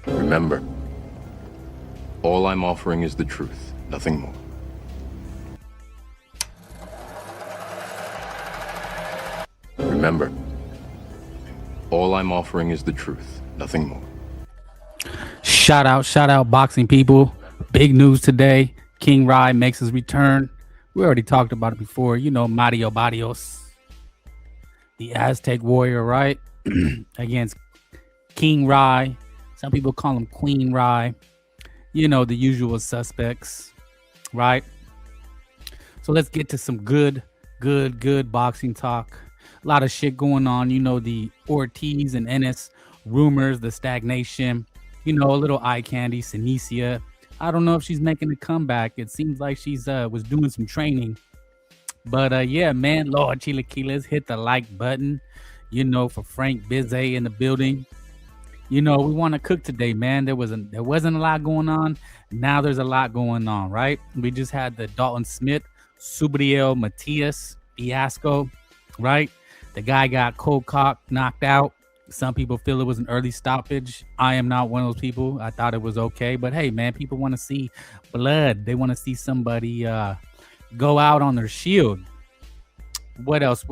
Remember, all I'm offering is the truth, nothing more. Remember, all I'm offering is the truth, nothing more. Shout out, boxing people. Big news today. King Rai makes his return. We already talked about it before. You know, Mario Barrios, the Aztec warrior, right? Against King Rai. Some people call him Queen Rai. You know, the usual suspects, right? So let's get to some good boxing talk. A lot of shit going on. You know, the Ortiz and Ennis rumors, the stagnation. You know, a little eye candy, Sinicia. I don't know if she's making a comeback. It seems like she's was doing some training. But yeah, man, Lord Chilaquiles, hit the like button. You know, for Frank Bizet in the building. You know, we want to cook today, man. There wasn't a lot going on. Now there's a lot going on, right? We just had the Dalton Smith, Subriel Matias fiasco, right? The guy got cold cock knocked out. Some people feel it was an early stoppage. I am not one of those people. I thought it was okay. But hey, man, people want to see blood. They want to see somebody go out on their shield. What else?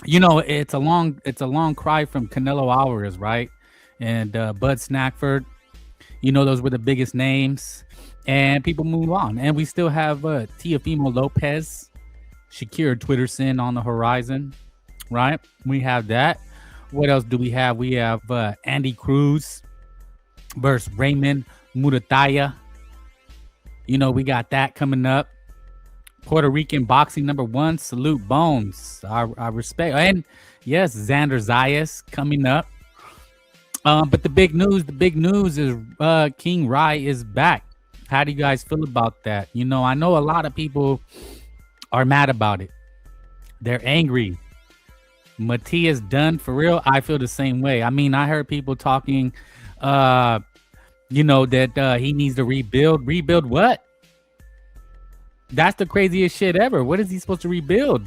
You know, it's a long cry from Canelo Alvarez, right? And Bud Snackford. You know, those were the biggest names. And people move on. And we still have Teofimo Lopez, Shakir Twitterson on the horizon. Right, we have that. What else do we have? We have Andy Cruz versus Raymond Murataya. You know, we got that coming up. Puerto Rican boxing #1, Salute Bones. I respect. And yes, Xander Zayas coming up. But the big news is King Rai is back. How do you guys feel about that? You know, I know a lot of people are mad about it. They're angry. Matias done for real. I feel the same way. I mean, I heard people talking, you know, that he needs to rebuild. Rebuild what? That's the craziest shit ever. What is he supposed to rebuild?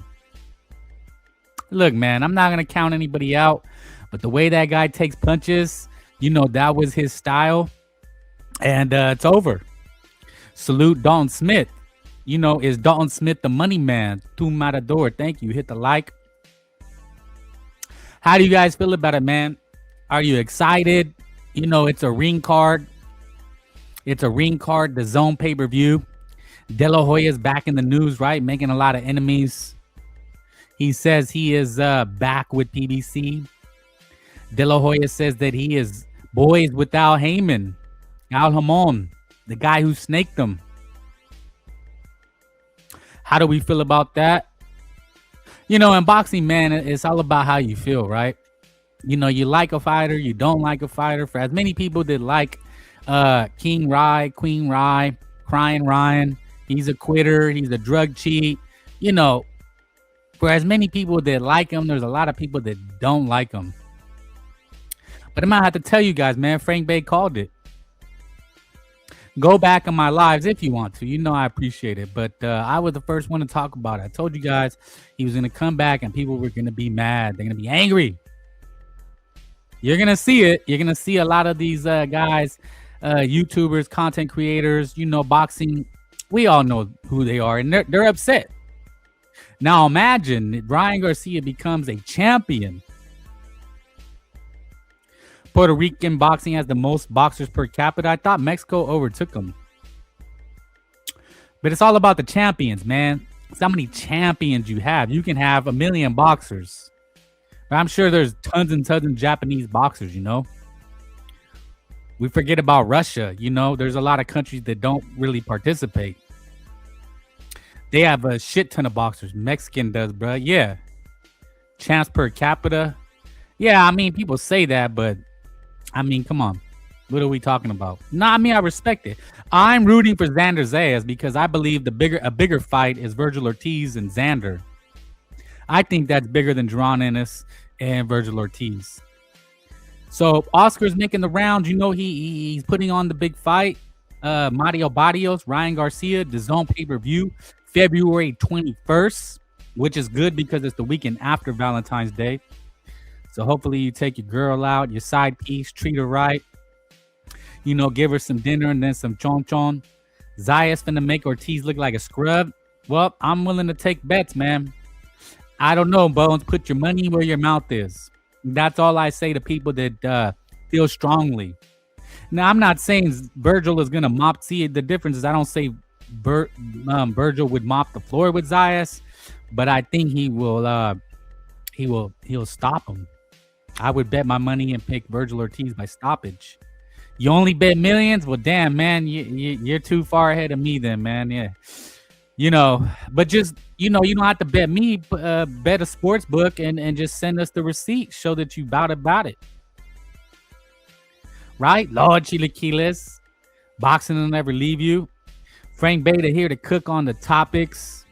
Look, man, I'm not going to count anybody out, but the way that guy takes punches, you know, that was his style. And it's over. Salute Dalton Smith. You know, is Dalton Smith the money man? Tu Matador. Thank you. Hit the like. How do you guys feel about it, man? Are you excited? You know, it's a ring card. It's a ring card, the Zone pay-per-view. De La Hoya's back in the news, right? Making a lot of enemies. He says he is back with PBC. De La Hoya says that he is boys with Al Heyman. Al Hamon, the guy who snaked them. How do we feel about that? You know, in boxing, man, it's all about how you feel, right? You know, you like a fighter, you don't like a fighter. For as many people that like King Rai, Queen Rai, Crying Ryan, he's a quitter, he's a drug cheat. You know, for as many people that like him, there's a lot of people that don't like him. But I might have to tell you guys, man, Frank Bay called it. Go back in my lives if you want to. You know I appreciate it. But I was the first one to talk about it. I told you guys he was going to come back and people were going to be mad. They're going to be angry. You're going to see it. You're going to see a lot of these guys, YouTubers, content creators, you know, boxing. We all know who they are. And they're upset. Now imagine Ryan Garcia becomes a champion. Puerto Rican boxing has the most boxers per capita. I thought Mexico overtook them. But it's all about the champions, man. It's how many champions you have. You can have 1 million boxers. But I'm sure there's tons and tons of Japanese boxers, you know. We forget about Russia. You know, there's a lot of countries that don't really participate. They have a shit ton of boxers. Mexican does, bro. Yeah. Champs per capita. Yeah, I mean, people say that, but I mean, come on. What are we talking about? No, I mean, I respect it. I'm rooting for Xander Zayas because I believe a bigger fight is Virgil Ortiz and Xander. I think that's bigger than Jerron Ennis and Virgil Ortiz. So Oscar's making the rounds. You know, he's putting on the big fight. Mario Barrios, Ryan Garcia, the Zone pay-per-view, February 21st, which is good because it's the weekend after Valentine's Day. So hopefully you take your girl out, your side piece, treat her right. Give her some dinner and then some chon chon. Zaya's finna make Ortiz look like a scrub. Well, I'm willing to take bets, man. I don't know, Bones. Put your money where your mouth is. That's all I say to people that feel strongly. Now, I'm not saying Virgil is gonna mop. See, the difference is I don't say Virgil would mop the floor with Zayas, but I think he'll stop him. I would bet my money and pick Virgil Ortiz by stoppage. You only bet millions? Well, damn, man, you're too far ahead of me then, man. Yeah. But just, you don't have to bet me, bet a sports book and just send us the receipt. Show that you about it. Right? Lord Chilaquiles. Boxing will never leave you. Frank Beta here to cook on the topics.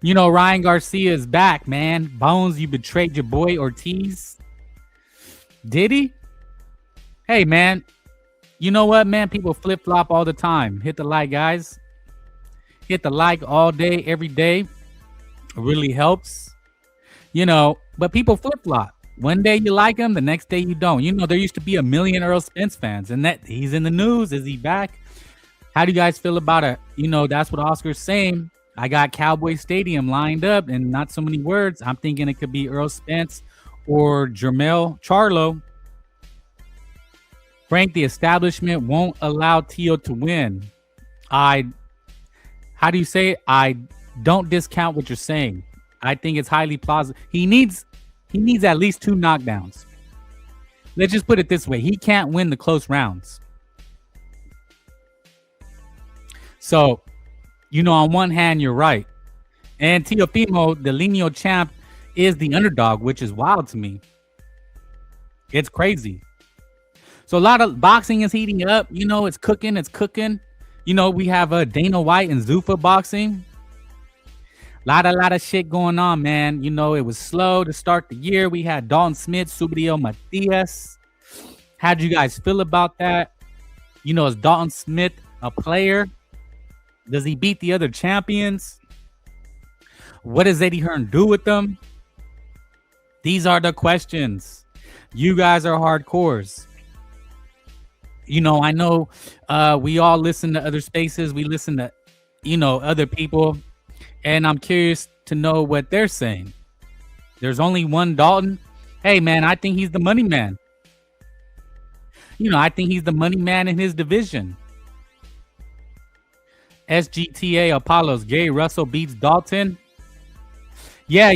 Ryan Garcia is back, man. Bones, you betrayed your boy Ortiz. Did he? Hey, man. You know what, man? People flip-flop all the time. Hit the like, guys. Hit the like all day, every day. It really helps. But people flip-flop. One day you like him, the next day you don't. There used to be 1 million Earl Spence fans, and that he's in the news. Is he back? How do you guys feel about it? That's what Oscar's saying. I got Cowboy Stadium lined up, and not so many words. I'm thinking it could be Earl Spence or Jermel Charlo. Frank, the establishment won't allow Tio to win. How do you say it? I don't discount what you're saying. I think it's highly plausible. He needs at least 2 knockdowns. Let's just put it this way. He can't win the close rounds. So, on one hand, you're right. And Teofimo, the lineal champ, is the underdog, which is wild to me. It's crazy. So a lot of boxing is heating up. It's cooking. We have Dana White and Zuffa boxing. Lot of shit going on, man. It was slow to start the year. We had Dalton Smith, Subriel Matias. How'd you guys feel about that? Is Dalton Smith a player? Does he beat the other champions? What does Eddie Hearn do with them? These are the questions. You guys are hardcores. I know we all listen to other spaces. We listen to, other people. And I'm curious to know what they're saying. There's only one Dalton. Hey, man, I think he's the money man. I think he's the money man in his division. SGTA Apollos, Gary Russell beats Dalton. Yeah,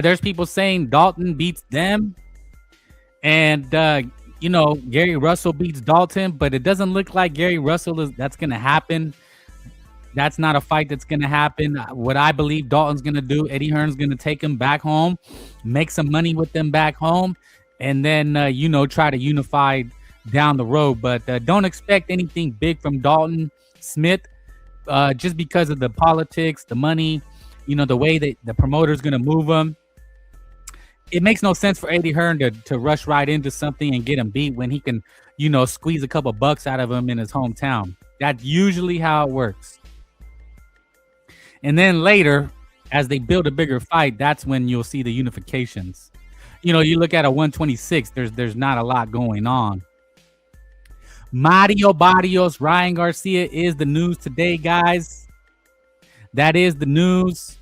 there's people saying Dalton beats them. And, Gary Russell beats Dalton, but it doesn't look like Gary Russell that's going to happen. That's not a fight that's going to happen. What I believe Dalton's going to do, Eddie Hearn's going to take him back home, make some money with them back home, and then, try to unify down the road. But don't expect anything big from Dalton Smith just because of the politics, the money, the way that the promoter's going to move him. It makes no sense for Eddie Hearn to rush right into something and get him beat when he can, squeeze a couple bucks out of him in his hometown. That's usually how it works. And then later, as they build a bigger fight, that's when you'll see the unifications. You look at a 126, there's not a lot going on. Mario Barrios, Ryan Garcia is the news today, guys. That is the news.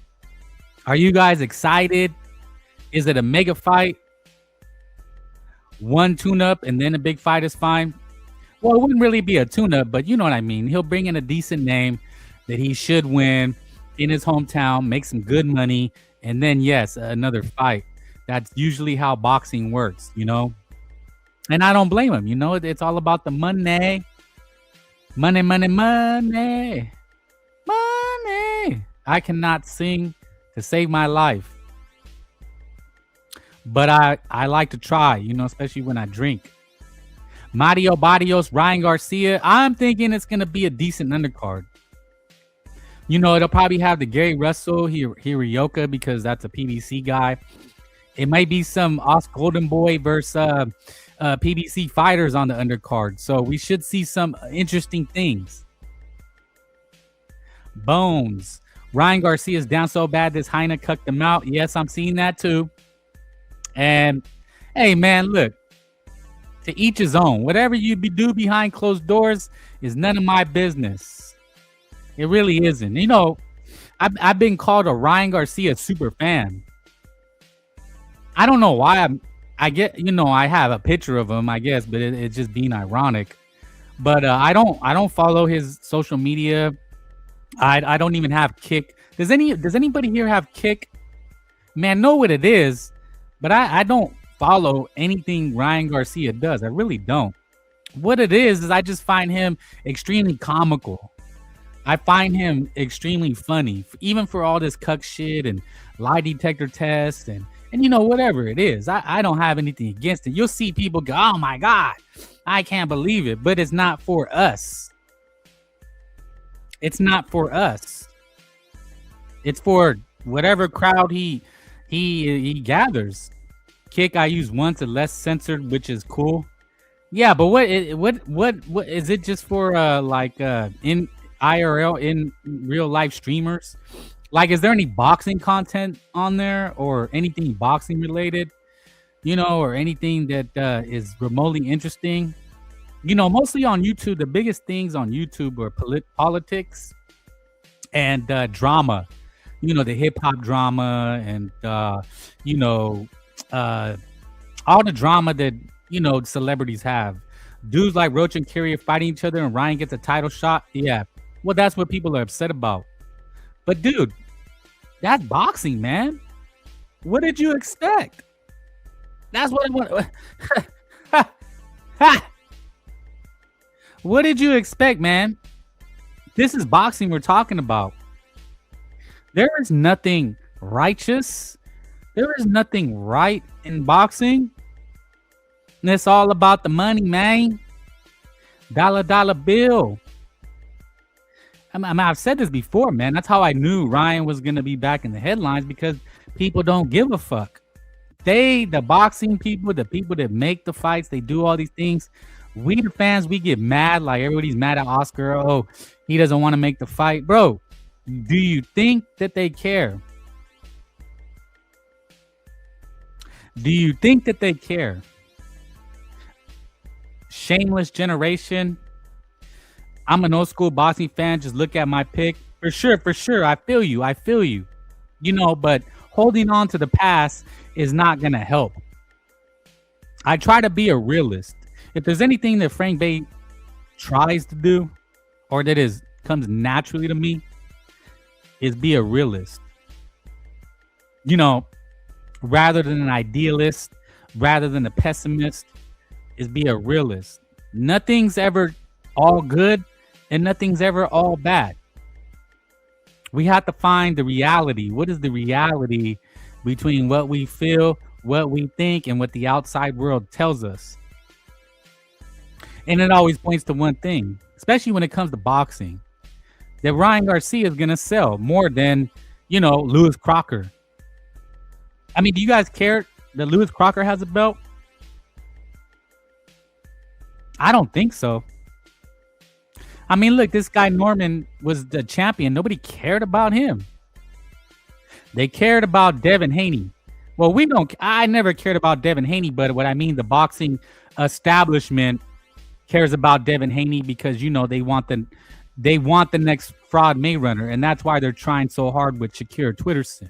Are you guys excited? Is it a mega fight? One tune-up and then a big fight is fine? Well, it wouldn't really be a tune-up, but you know what I mean. He'll bring in a decent name that he should win in his hometown, make some good money, and then, yes, another fight. That's usually how boxing works, And I don't blame him. It's all about the money. Money, money, money. Money. I cannot sing to save my life. But I like to try, especially when I drink. Mario Barrios, Ryan Garcia. I'm thinking it's going to be a decent undercard. It'll probably have the Gary Russell, Hirioka, because that's a PBC guy. It might be some Os Golden Boy versus PBC fighters on the undercard. So we should see some interesting things. Bones. Ryan Garcia's down so bad this Heine cucked him out. Yes, I'm seeing that too. And hey, man, look, to each his own. Whatever you do behind closed doors is none of my business. It really isn't. You know, I've been called a Ryan Garcia super fan. I don't know why I get, I have a picture of him, I guess, but it's just being ironic. But I don't follow his social media. I don't even have Kick. Does anybody here have Kick? Man, know what it is, but I don't follow anything Ryan Garcia does. I really don't. What it is I just find him extremely comical. I find him extremely funny, even for all this cuck shit and lie detector tests and whatever it is. I don't have anything against it. You'll see people go, "Oh my God, I can't believe it," but it's not for us. It's not for us. It's for whatever crowd he gathers. Kick I use once, and less censored, which is cool. Yeah, but what is it just for in IRL, in real life streamers? Like, is there any boxing content on there or anything boxing related? Or anything that is remotely interesting? Mostly on YouTube, the biggest things on YouTube are politics and drama. The hip hop drama and all the drama that celebrities have. Dudes like Roach and Curry are fighting each other, and Ryan gets a title shot. Yeah, well, that's what people are upset about. But dude, that's boxing, man. What did you expect? That's what I want. What did you expect, man? This is boxing we're talking about. There is nothing righteous. There is nothing right in boxing. And it's all about the money, man. Dollar bill. I've said this before, man. That's how I knew Ryan was going to be back in the headlines, because people don't give a fuck. The boxing people, the people that make the fights, they do all these things. We, the fans, we get mad. Like, everybody's mad at Oscar. Oh, he doesn't want to make the fight. Bro, do you think that they care? Do you think that they care? Shameless generation. I'm an old school boxing fan. Just look at my pick. For sure. I feel you. But holding on to the past is not going to help. I try to be a realist. If there's anything that Frank Bay tries to do, or that comes naturally to me, is be a realist. Rather than an idealist, rather than a pessimist, is be a realist. Nothing's ever all good and nothing's ever all bad. We have to find the reality. What is the reality between what we feel, what we think, and what the outside world tells us? And it always points to one thing, especially when it comes to boxing, that Ryan Garcia is going to sell more than, Lewis Crocker. I mean, do you guys care that Lewis Crocker has a belt? I don't think so. I mean, look, this guy Norman was the champion. Nobody cared about him. They cared about Devin Haney. Well, I never cared about Devin Haney, but what I mean, the boxing establishment cares about Devin Haney because, they want the next fraud Mayrunner, and that's why they're trying so hard with Shakir Twitterson.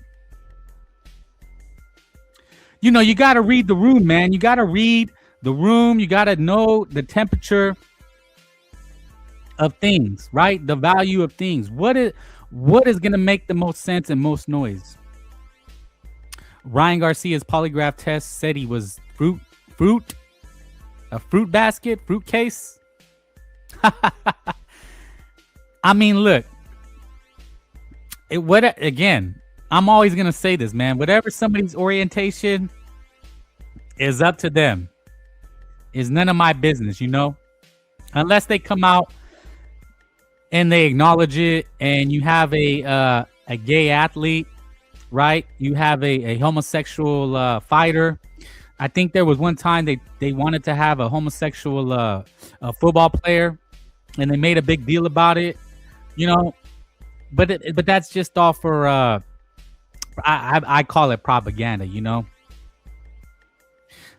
You got to read the room, man. You got to read the room. You got to know the temperature of things, right? The value of things. What is going to make the most sense and most noise? Ryan Garcia's polygraph test said he was a fruit basket, fruit case. I mean, look, again, I'm always going to say this, man. Whatever somebody's orientation is up to them. Is none of my business, unless they come out and they acknowledge it, and you have a gay athlete, right? You have a homosexual fighter. I think there was one time they wanted to have a homosexual a football player, and they made a big deal about it, but that's just all for I call it propaganda,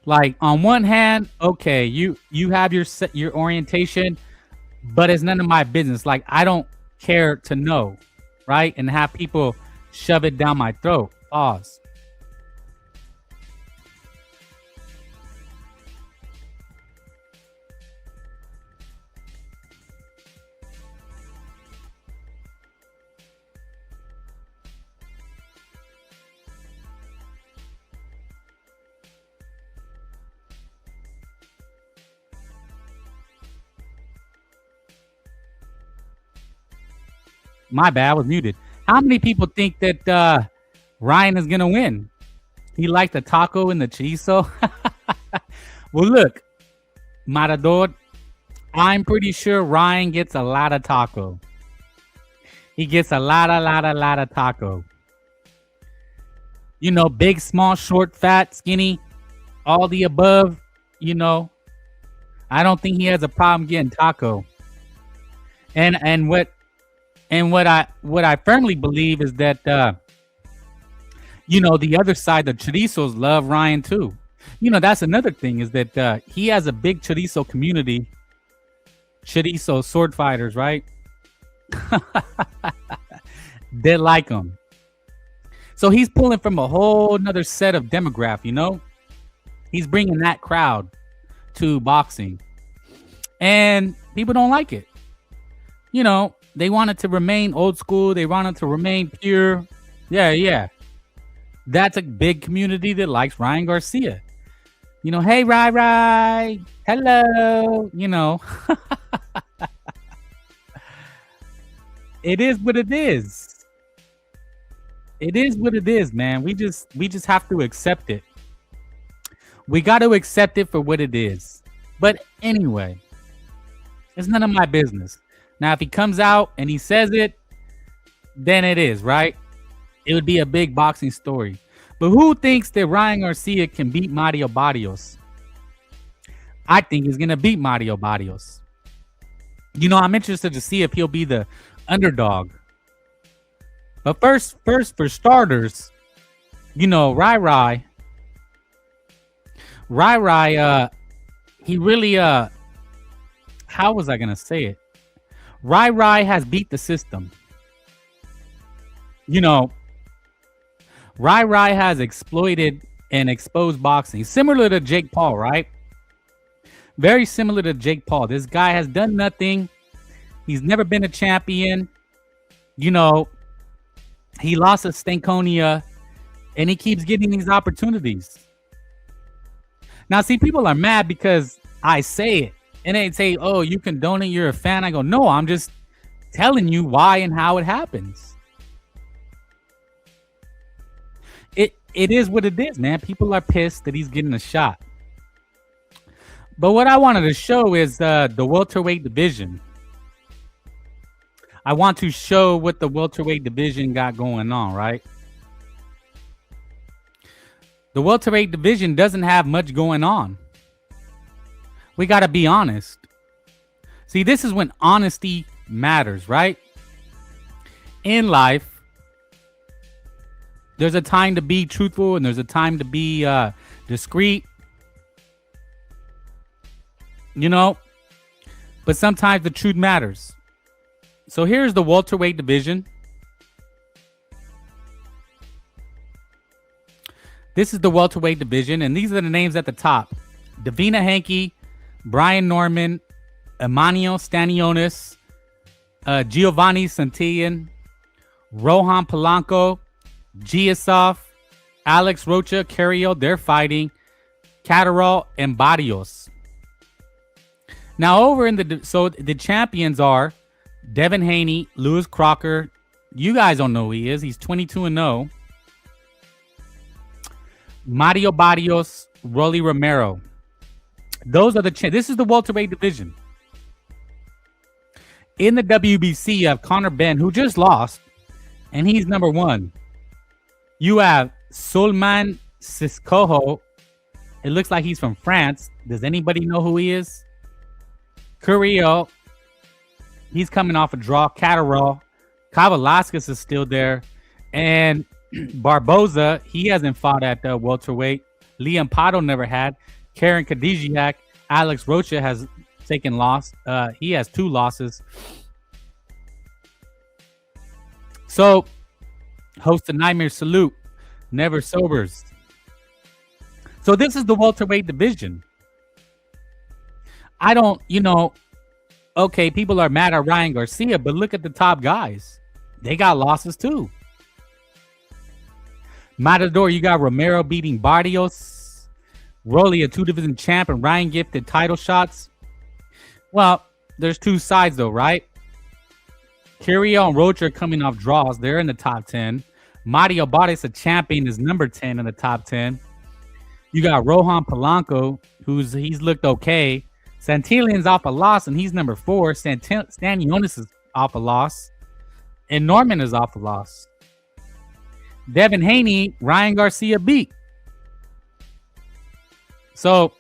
Like on one hand, okay, you have your orientation, but it's none of my business. Like I don't care to know, right? And have people shove it down my throat. Pause. My bad, I was muted. How many people think that Ryan is gonna win? He liked the taco and the chorizo. Well, look, Marador, I'm pretty sure Ryan gets a lot of taco. He gets a lot of taco. You know, big, small, short, fat, skinny, all the above. You know, I don't think he has a problem getting taco. And what I firmly believe is that you know, the other side, the chorizos love Ryan too. You know, that's another thing is that he has a big chorizo community. Chorizo sword fighters, right? They like him. So he's pulling from a whole nother set of demographic, you know? He's bringing that crowd to boxing. And people don't like it. You know, they want it to remain old school. They want it to remain pure. Yeah. That's a big community that likes Ryan Garcia. You know, hey, Rai. Hello. You know, it is what it is. It is what it is, man. We just have to accept it. We got to accept it for what it is. But anyway, it's none of my business. Now, if he comes out and he says it, then it is, right? It would be a big boxing story. But who thinks that Ryan Garcia can beat Mario Barrios? I think he's going to beat Mario Barrios. You know, I'm interested to see if he'll be the underdog. But first, for starters, you know, Rai, he really, how was I going to say it? Rai has beat the system. You know, Rai has exploited and exposed boxing, similar to Jake Paul, right? Very similar to Jake Paul. This guy has done nothing. He's never been a champion. You know, he lost to Stankonia, and he keeps getting these opportunities. Now, see, people are mad because I say it. And they say, oh, you condone it, you're a fan. I go, no, I'm just telling you why and how it happens. It is what it is, man. People are pissed that he's getting a shot. But what I wanted to show is the welterweight division. I want to show what the welterweight division got going on, right? The welterweight division doesn't have much going on. We got to be honest. See, this is when honesty matters, right? In life, there's a time to be truthful and there's a time to be discreet. You know, but sometimes the truth matters. So here's the welterweight division. This is the welterweight division, and these are the names at the top. Davina Hanke, Brian Norman, Emmanuel Stanionis, Giovanni Santillan, Rohan Polanco, Giasov, Alex Rocha, Carrillo, they're fighting, Catterall, and Barrios. Now over in the champions are Devin Haney, Lewis Crocker. You guys don't know who he is. He's 22-0. Mario Barrios, Rolly Romero. Those are this is the welterweight division. In the WBC, you have Conor Benn, who just lost, and he's number 1. You have Sulman Siscoho. It looks like he's from France. Does anybody know who he is? Carrillo. He's coming off a draw. Catterall. Kavalauskas is still there. And Barboza, he hasn't fought at welterweight. Liam Pato never had. Karen Kadiziak, Alex Rocha has taken loss. He has 2 losses. So, host the Nightmare Salute, never sobers. So this is the welterweight division. I don't, okay, people are mad at Ryan Garcia, but look at the top guys. They got losses too. Matador, you got Romero beating Barrios. Rolly, a 2-division champ, and Ryan gifted title shots. Well, there's 2 sides though, right? Carriel and Rocha are coming off draws. They're in the top 10. Mario Barrios, a champion, is number 10 in the top 10. You got Rohan Polanco, he's looked okay. Santillan's off a loss, and he's number 4. Stanionis is off a loss. And Norman is off a loss. Devin Haney, Ryan Garcia beat. So,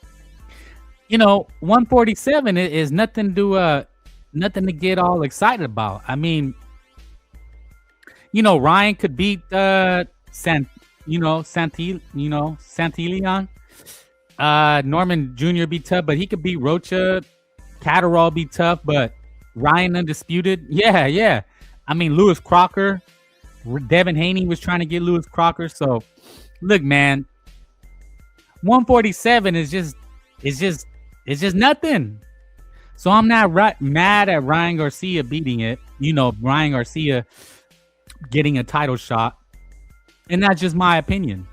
147 is nothing to get all excited about. I mean, Ryan could beat Santillan. Norman Jr. be tough, but he could beat Rocha. Catterall be tough, but Ryan undisputed. Yeah. I mean, Lewis Crocker. Devin Haney was trying to get Lewis Crocker. So, look, man, 147 is just nothing. So I'm not mad at Ryan Garcia beating it. Ryan Garcia getting a title shot. And that's just my opinion.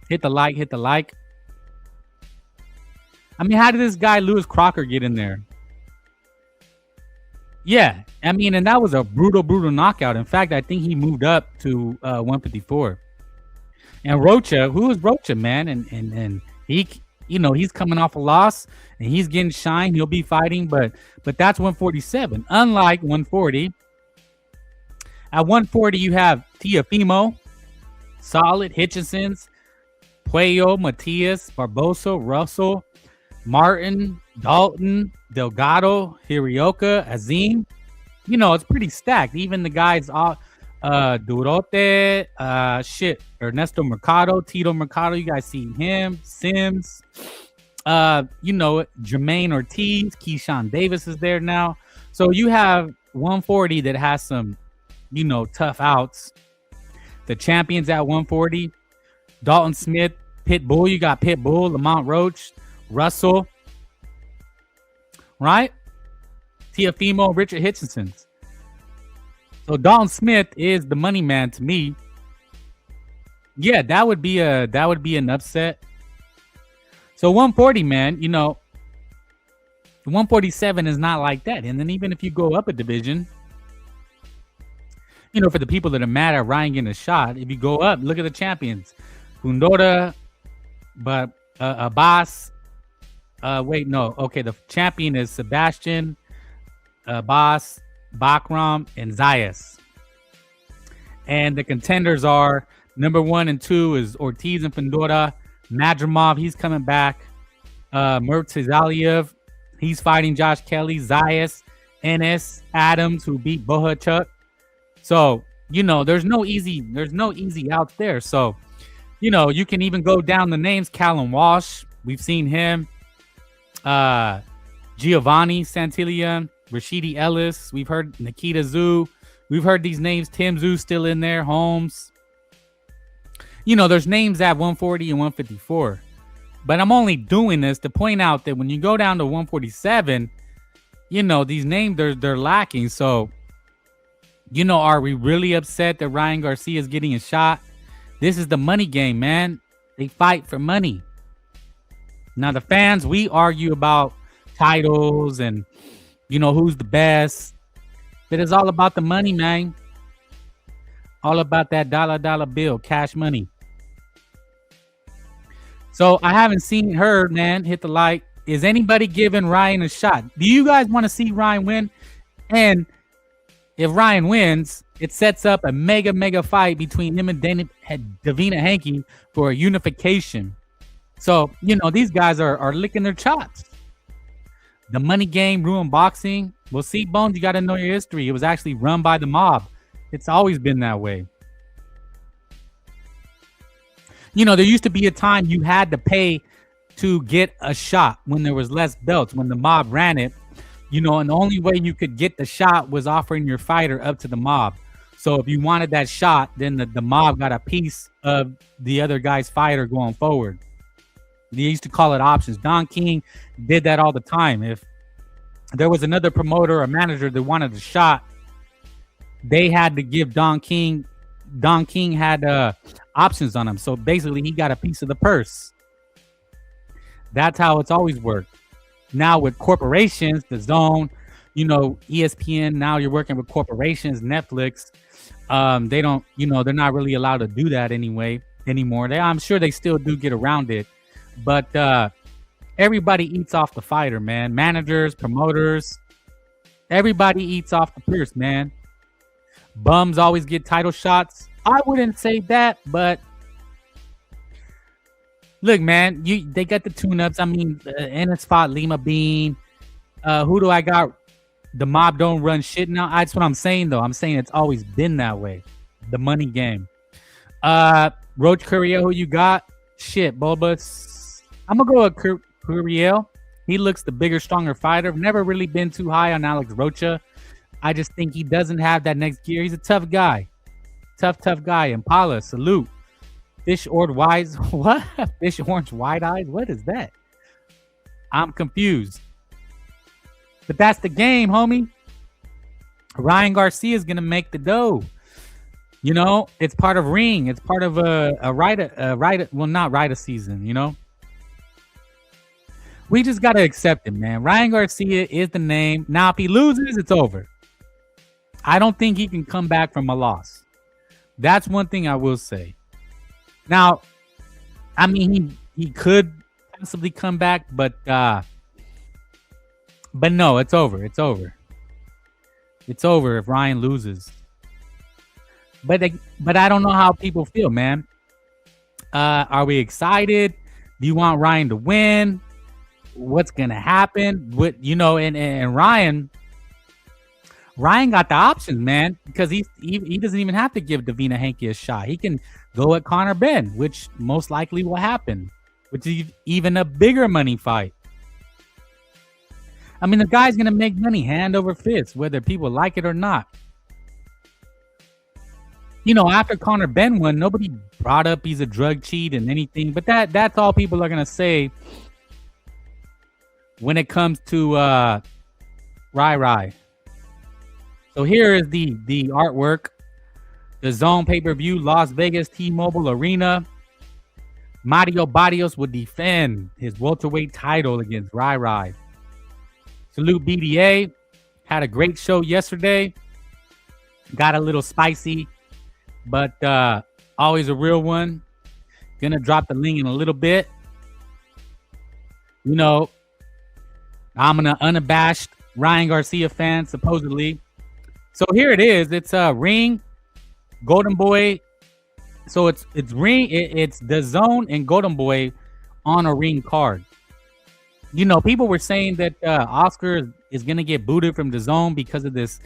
Hit the like. I mean, how did this guy Lewis Crocker get in there? Yeah, I mean, and that was a brutal knockout. In fact, I think he moved up to 154. And Rocha, who is Rocha, man? And he, he's coming off a loss and he's getting shine. He'll be fighting, but that's 147. Unlike 140. At 140, you have Teofimo, solid, Hitchinson's, Puello, Matias, Barbosa, Russell, Martin, Dalton, Delgado, Hirioka, Azim. It's pretty stacked. Even the guys, Durote, Ernesto Mercado, Tito Mercado. You guys seen him? Sims, Jermaine Ortiz, Keyshawn Davis is there now. So you have 140 that has some, tough outs. The champions at 140, Dalton Smith, Pitbull. You got Pitbull, Lamont Roach, Russell, right? Teofimo, Richard Hitchinson. So Dalton Smith is the money man to me. Yeah, that would be an upset. So 140, man, 147 is not like that. And then even if you go up a division, for the people that are mad at Ryan getting a shot, if you go up, look at the champions. Fundora, but Abbas. The champion is Sebastian, Abbas, Bakram, and Zayas. And the contenders are number 1 and 2 is Ortiz and Fundora. Madrimov, he's coming back. Murtazaliev, he's fighting Josh Kelly. Zayas, Ennis, Adams, who beat Bohachuk. So, there's no easy out there. So, you can even go down the names. Callum Walsh, we've seen him. Giovanni Santillan, Rashidi Ellis. We've heard Nikita Zhu. We've heard these names. Tim Zhu still in there. Holmes. There's names at 140 and 154. But I'm only doing this to point out that when you go down to 147, these names, they're lacking. So, are we really upset that Ryan Garcia is getting a shot? This is the money game, man. They fight for money. Now, the fans, we argue about titles and, who's the best. But it's all about the money, man. All about that dollar bill, cash money. So I haven't seen her, man, hit the like. Is anybody giving Ryan a shot? Do you guys want to see Ryan win? And if Ryan wins, it sets up a mega fight between him and Davina Hanke for a unification. So, these guys are licking their chops. The money game ruined boxing. Well, see, Bones, you got to know your history. It was actually run by the mob. It's always been that way. There used to be a time you had to pay to get a shot when there was less belts, when the mob ran it, and the only way you could get the shot was offering your fighter up to the mob. So if you wanted that shot, then the mob got a piece of the other guy's fighter going forward. They used to call it options. Don King did that all the time. If there was another promoter or manager that wanted a shot, they had to give Don King. Don King had options on him. So basically, he got a piece of the purse. That's how it's always worked. Now with corporations, the Zone, ESPN, now you're working with corporations, Netflix. They don't, they're not really allowed to do that anymore. I'm sure they still do get around it. But everybody eats off the fighter, man. Managers, promoters, everybody eats off the purse, man. Bums always get title shots. I wouldn't say that, but look, man, they got the tune-ups. I mean, Ennis fought Lima Bean. Who do I got? The mob don't run shit now. That's what I'm saying, though. I'm saying it's always been that way. The money game. Roach Curiel, who you got? Shit, Bulbas. I'm going to go with Curiel. He looks the bigger, stronger fighter. Never really been too high on Alex Rocha. I just think he doesn't have that next gear. He's a tough guy. Tough guy. Impala, salute. Fish orange wise. What? Fish orange wide eyes? What is that? I'm confused. But that's the game, homie. Ryan Garcia is going to make the dough. It's part of Ring. It's part of not rite of season, We just got to accept it, man. Ryan Garcia is the name. Now, if he loses, it's over. I don't think he can come back from a loss. That's one thing I will say. Now, I mean, he could possibly come back, but no, it's over. It's over. It's over if Ryan loses. But I don't know how people feel, man. Are we excited? Do you want Ryan to win? What's gonna happen? And Ryan got the options, man, because he doesn't even have to give Davina Hanke a shot. He can go at Conor Benn, which most likely will happen, which is even a bigger money fight. I mean, the guy's going to make money hand over fist, whether people like it or not. After Conor Benn won, nobody brought up he's a drug cheat and anything, but that's all people are going to say when it comes to Rai. So here is the artwork. The Zone pay-per-view, Las Vegas T-Mobile Arena. Mario Barrios will defend his welterweight title against Rai. Salute BDA. Had a great show yesterday. Got a little spicy, but always a real one. Gonna drop the link in a little bit. I'm an unabashed Ryan Garcia fan, supposedly. So here it is. It's a Ring, Golden Boy. So it's Ring. It's the Zone and Golden Boy on a Ring card. People were saying that Oscar is gonna get booted from the Zone because of this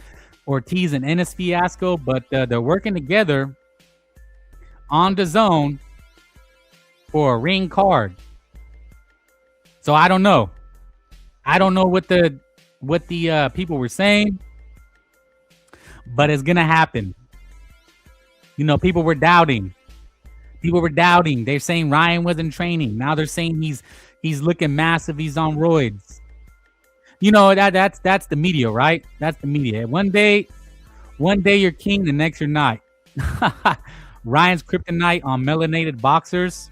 Ortiz and Ennis fiasco, but they're working together on the Zone for a Ring card. So I don't know. I don't know what the people were saying, but it's gonna happen. People were doubting. They're saying Ryan wasn't training. Now they're saying he's looking massive. He's on roids. That's the media, right? That's the media. One day you're king, the next you're not. Ryan's kryptonite on melanated boxers.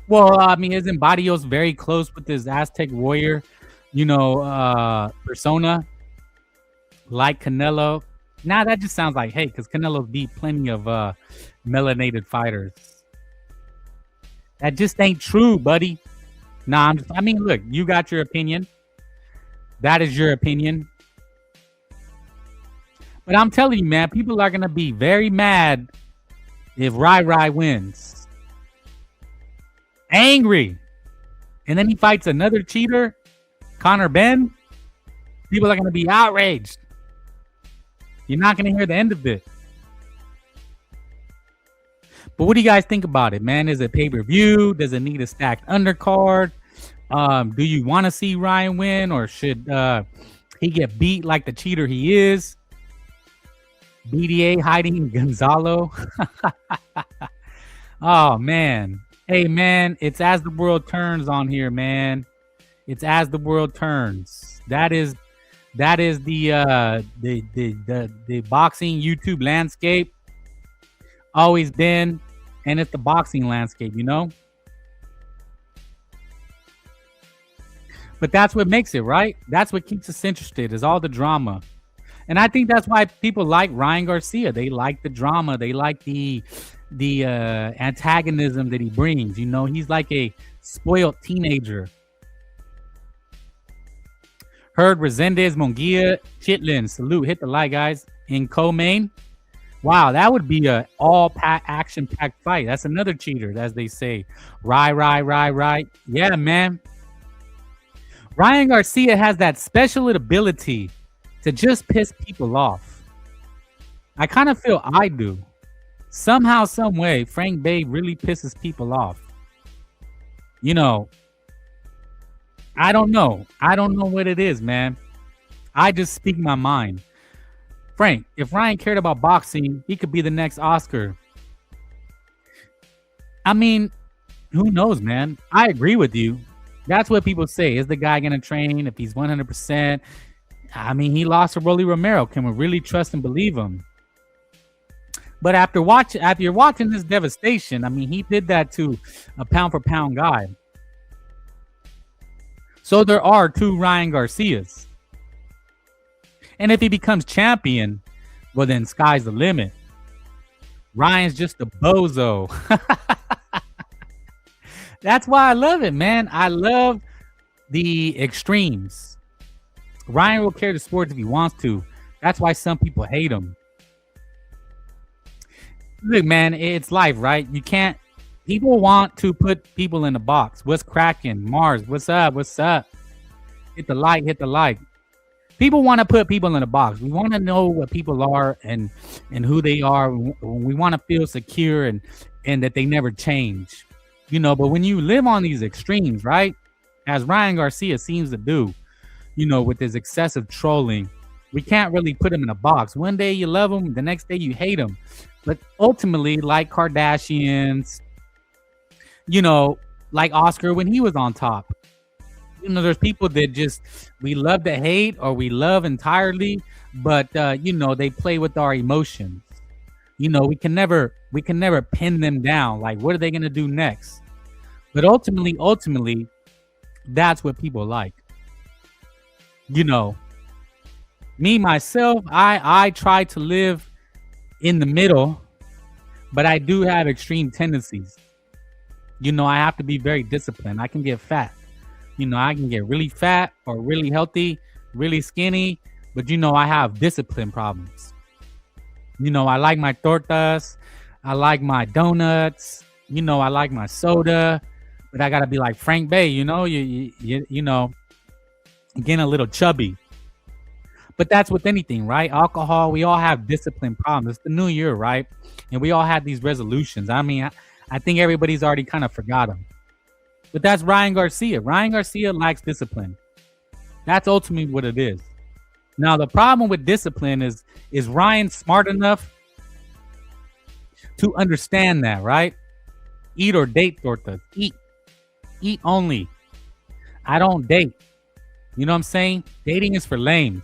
Well, I mean, isn't Barrios very close with his Aztec warrior, persona, like Canelo? Nah, that just sounds like hate, because Canelo beat plenty of melanated fighters. That just ain't true, buddy. Nah, look, you got your opinion. That is your opinion. But I'm telling you, man, people are going to be very mad if Rai wins. Angry. And then he fights another cheater, Conor Benn. People are going to be outraged. You're not going to hear the end of it. But what do you guys think about it, man? Is it pay-per-view? Does it need a stacked undercard? Do you want to see Ryan win, or should he get beat like the cheater he is? BDA hiding Gonzalo. Oh man. Hey man, it's as the world turns on here, man. It's as the world turns. That is the boxing YouTube landscape. Always been, and it's the boxing landscape, you know? But that's what makes it, right? That's what keeps us interested, is all the drama. And I think that's why people like Ryan Garcia. They like the drama. They like the antagonism that he brings. You know, he's like a spoiled teenager. Heard Resendez, Munguia, Chitlin. Salute. Hit the like, guys. In co-main. Wow, that would be a action-packed fight. That's another cheater, as they say. Right. Yeah, man. Ryan Garcia has that special ability to just piss people off. I kind of feel I do. Somehow, some way, Frank Bay really pisses people off. You know, I don't know. I don't know what it is, man. I just speak my mind. Frank, if Ryan cared about boxing, he could be the next Oscar. I mean, who knows, man? I agree with you. That's what people say. Is the guy going to train if he's 100%? I mean, he lost to Rolly Romero. Can we really trust and believe him? But after you're watching this devastation, I mean, he did that to a pound-for-pound guy. So there are two Ryan Garcias. And if he becomes champion, well, then sky's the limit. Ryan's just a bozo. That's why I love it, man. I love the extremes. Ryan will carry the sport if he wants to. That's why some people hate him. Look, man, it's life, right? You can't. People want to put people in a box. What's cracking? Mars, what's up? What's up? Hit the like, hit the like. People want to put people in a box. We want to know what people are and who they are. We want to feel secure and that they never change. You know, but when you live on these extremes, right? As Ryan Garcia seems to do, you know, with his excessive trolling, we can't really put him in a box. One day you love him, the next day you hate him. But ultimately, like Kardashians, you know, like Oscar when he was on top. You know, there's people that just, we love to hate or we love entirely, but, you know, they play with our emotions. You know, we can never pin them down. Like, what are they going to do next? But ultimately, that's what people like. You know, me, myself, I try to live in the middle, but I do have extreme tendencies. You know, I have to be very disciplined. I can get fat. You know, I can get really fat or really healthy, really skinny, but you know, I have discipline problems. You know, I like my tortas. I like my donuts. You know, I like my soda, but I got to be like Frank Bay, you know, you know, getting a little chubby. But that's with anything, right? Alcohol, we all have discipline problems. It's the new year, right? And we all have these resolutions. I mean, I think everybody's already kind of forgot them. But that's Ryan Garcia. Ryan Garcia lacks discipline. That's ultimately what it is. Now, the problem with discipline is Ryan smart enough to understand that, right? Eat or date tortas. Eat. Eat only. I don't date. You know what I'm saying? Dating is for lame.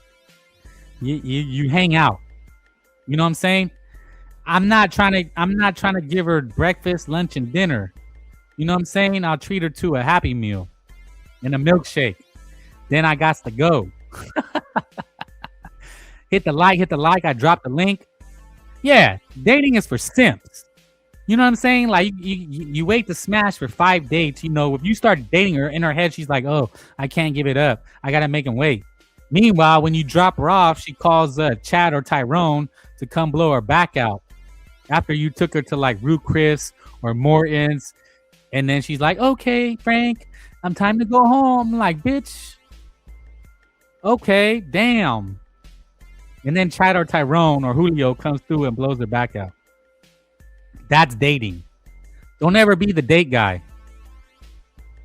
You hang out. You know what I'm saying? I'm not trying to give her breakfast, lunch, and dinner. You know what I'm saying? I'll treat her to a Happy Meal and a milkshake. Then I got to go. Hit the like. I dropped the link. Yeah, dating is for simps. You know what I'm saying? Like you wait to smash for 5 dates. You know, if you start dating her, in her head, she's like, oh, I can't give it up. I got to make him wait. Meanwhile, when you drop her off, she calls Chad or Tyrone to come blow her back out. After you took her to like Root Chris or Morton's. And then she's like, okay, Frank, I'm time to go home. I'm like, bitch. Okay, damn. And then Chad or Tyrone or Julio comes through and blows her back out. That's dating. Don't ever be the date guy.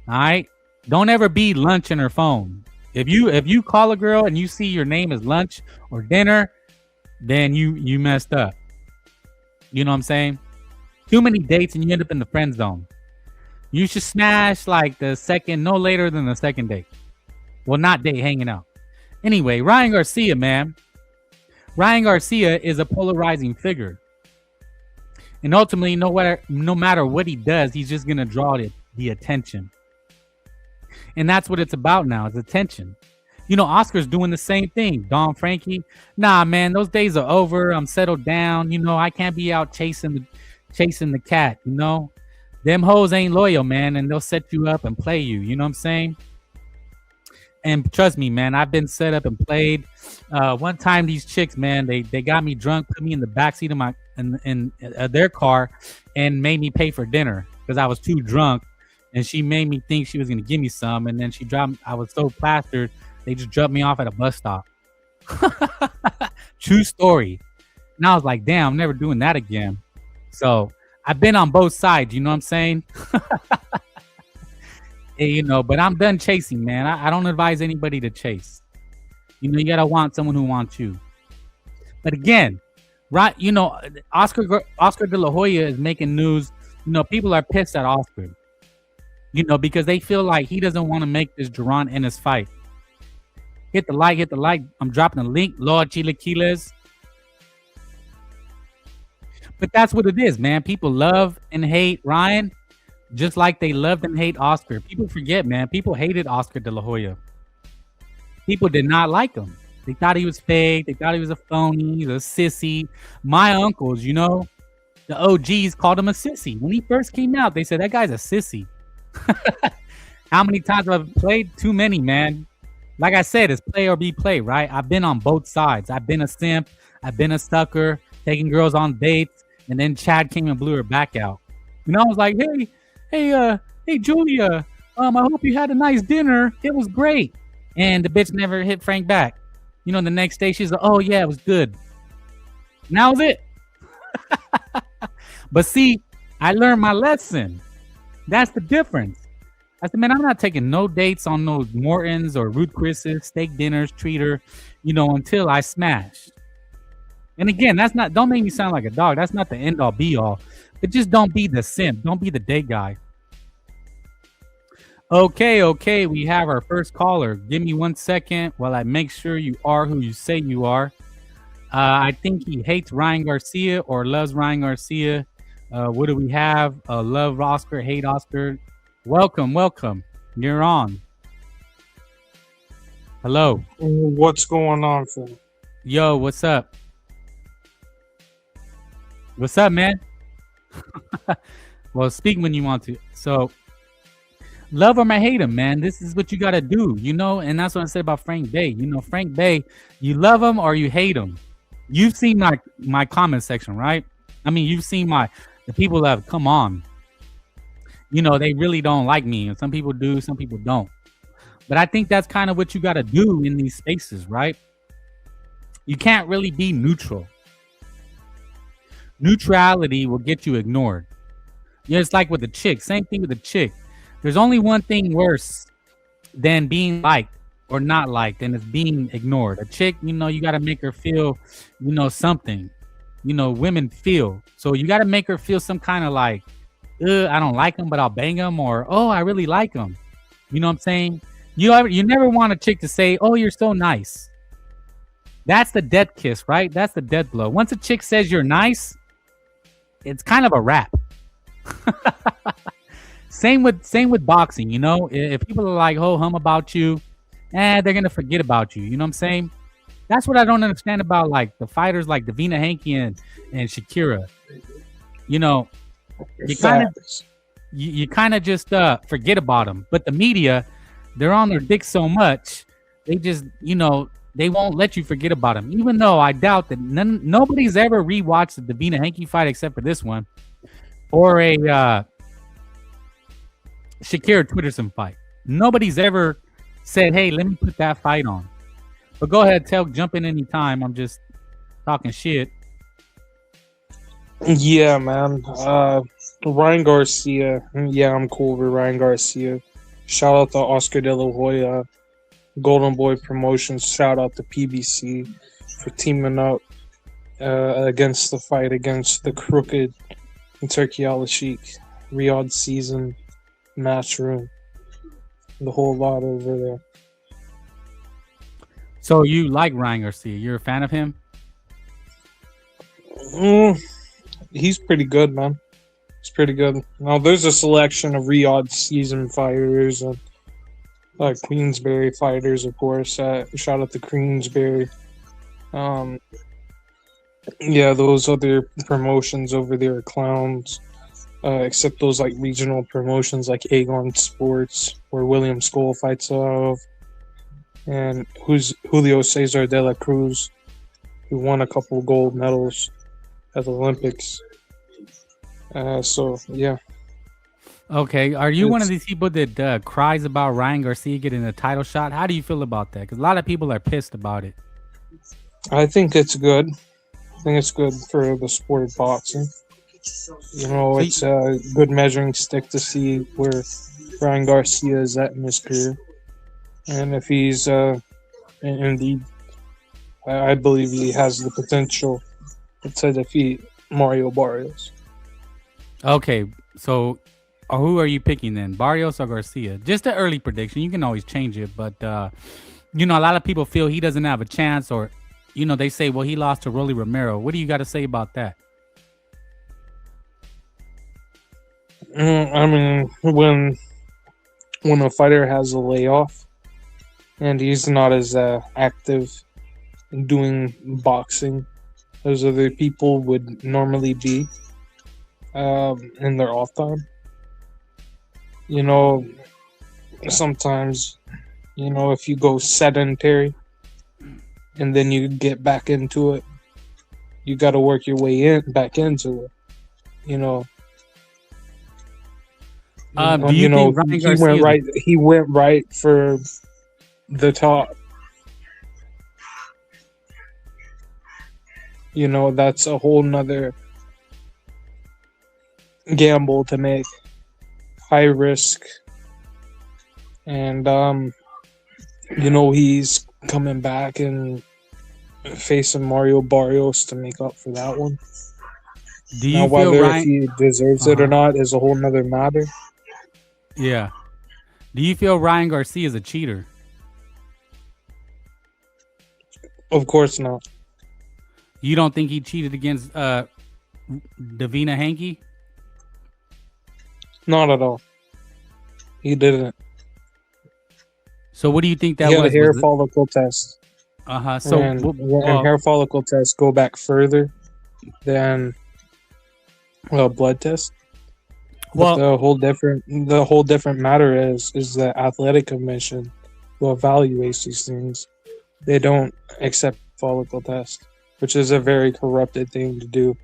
All right? Don't ever be lunch in her phone. If you call a girl and you see your name is lunch or dinner, then you messed up. You know what I'm saying? Too many dates and you end up in the friend zone. You should smash like the second, no later than the second date. Well, not date, hanging out. Anyway, Ryan Garcia, man. Ryan Garcia is a polarizing figure. And ultimately, no matter what he does, he's just going to draw the attention. And that's what it's about now, is attention. You know, Oscar's doing the same thing. Don Frankie, nah, man, those days are over. I'm settled down. You know, I can't be out chasing the cat, you know. Them hoes ain't loyal, man, and they'll set you up and play you. You know what I'm saying? And trust me, man, I've been set up and played. One time, these chicks, man, they got me drunk, put me in the backseat of my in their car, and made me pay for dinner because I was too drunk. And she made me think she was gonna give me some, and then she dropped. I was so plastered, they just dropped me off at a bus stop. True story. And I was like, damn, I'm never doing that again. So I've been on both sides, you know what I'm saying? Hey, you know, but I'm done chasing, man. I don't advise anybody to chase. You know, you gotta want someone who wants you. But again, right? You know, Oscar De La Hoya is making news. You know, people are pissed at Oscar. You know, because they feel like he doesn't want to make this Duran Ennis fight. Hit the like. I'm dropping a link. Lord Chilaquiles. But that's what it is, man. People love and hate Ryan just like they loved and hate Oscar. People forget, man. People hated Oscar De La Hoya. People did not like him. They thought he was fake. They thought he was a phony. He was a sissy. My uncles, you know, the OGs called him a sissy. When he first came out, they said, that guy's a sissy. How many times have I played? Too many, man. Like I said, it's play or be play, right? I've been on both sides. I've been a simp. I've been a sucker, taking girls on dates, and then Chad came and blew her back out. You know, I was like, hey, Julia, I hope you had a nice dinner. It was great. And the bitch never hit Frank back. You know, the next day she's like, oh yeah, it was good. And that was it. But see, I learned my lesson. That's the difference. I said, man, I'm not taking no dates on no Mortons or Ruth Chris's, steak dinners, treater, you know, until I smash. And again, don't make me sound like a dog. That's not the end all be all. But just don't be the simp. Don't be the date guy. Okay. We have our first caller. Give me 1 second while I make sure you are who you say you are. I think he hates Ryan Garcia or loves Ryan Garcia. What do we have? Love Oscar, hate Oscar. Welcome. You're on. Hello. What's going on, Phil? Yo, what's up? What's up, man? Well, speak when you want to. So, love him or hate him, man. This is what you got to do, you know? And that's what I said about Frank Bay. You know, Frank Bay, you love him or you hate him. You've seen my comment section, right? I mean, you've seen the people that have come on. You know, they really don't like me. And some people do, some people don't. But I think that's kind of what you got to do in these spaces, right? You can't really be neutral. Neutrality will get you ignored. Yeah, it's like with the chick. Same thing with the chick. There's only one thing worse than being liked or not liked, and it's being ignored. A chick, you know, you got to make her feel, you know, something. You know, women feel. So you got to make her feel some kind of like, I don't like him, but I'll bang him, or, oh, I really like him. You know what I'm saying? You never want a chick to say, oh, you're so nice. That's the death kiss, right? That's the death blow. Once a chick says you're nice, it's kind of a wrap. Same with boxing, you know? If people are like, oh, hum about you, they're going to forget about you. You know what I'm saying? That's what I don't understand about like the fighters like Davina Hanke and Shakira. You know, you kind of just forget about them. But the media, they're on their dick so much, they just, you know, they won't let you forget about them. Even though I doubt that nobody's ever rewatched the Davina Hanke fight except for this one, or a Shakira Twitterson fight. Nobody's ever said, hey, let me put that fight on. But go ahead, jump in anytime. I'm just talking shit. Yeah, man. Ryan Garcia. Yeah, I'm cool with Ryan Garcia. Shout out to Oscar De La Hoya, Golden Boy Promotions. Shout out to PBC for teaming up against the fight against the crooked Turkey Al Sheikh, Riyadh season, Matchroom, the whole lot over there. So you like Ryan Garcia? You're a fan of him? Mm, he's pretty good, man. He's pretty good. Now, there's a selection of Riyadh season fighters and Queensberry fighters, of course. Shout out to Queensberry. Um, yeah, those other promotions over there are clowns. Except those like regional promotions like Aegon Sports, where William Skoll fights out of, and who's Julio Cesar de la Cruz, who won a couple of gold medals at the Olympics. So yeah. Okay. Are you one of these people that cries about Ryan Garcia getting a title shot? How do you feel about that? Because a lot of people are pissed about it. I think it's good. I think it's good for the sport of boxing. You know, it's a good measuring stick to see where Ryan Garcia is at in his career. And if he's indeed, I believe he has the potential to defeat Mario Barrios. Okay. So who are you picking then? Barrios or Garcia? Just an early prediction. You can always change it. But, you know, a lot of people feel he doesn't have a chance, or, you know, they say, well, he lost to Rolly Romero. What do you got to say about that? I mean, when a fighter has a layoff and he's not as active in doing boxing as other people would normally be in their off time, you know, sometimes, you know, if you go sedentary and then you get back into it, you got to work your way back into it, you know. Do you think Ryan Garcia he went right for the top. You know, that's a whole nother gamble to make. High risk. And you know, he's coming back and facing Mario Barrios to make up for that one. Do you now, feel whether Ryan... if he deserves it or not is a whole nother matter. Yeah. Do you feel Ryan Garcia is a cheater? Of course not. You don't think he cheated against Davina Hanke? Not at all. He didn't. So what do you think that he had was? A hair follicle test. So and hair follicle tests go back further than blood test. Well, the whole different matter is the athletic commission who evaluates these things. They don't accept follicle test, which is a very corrupted thing to do.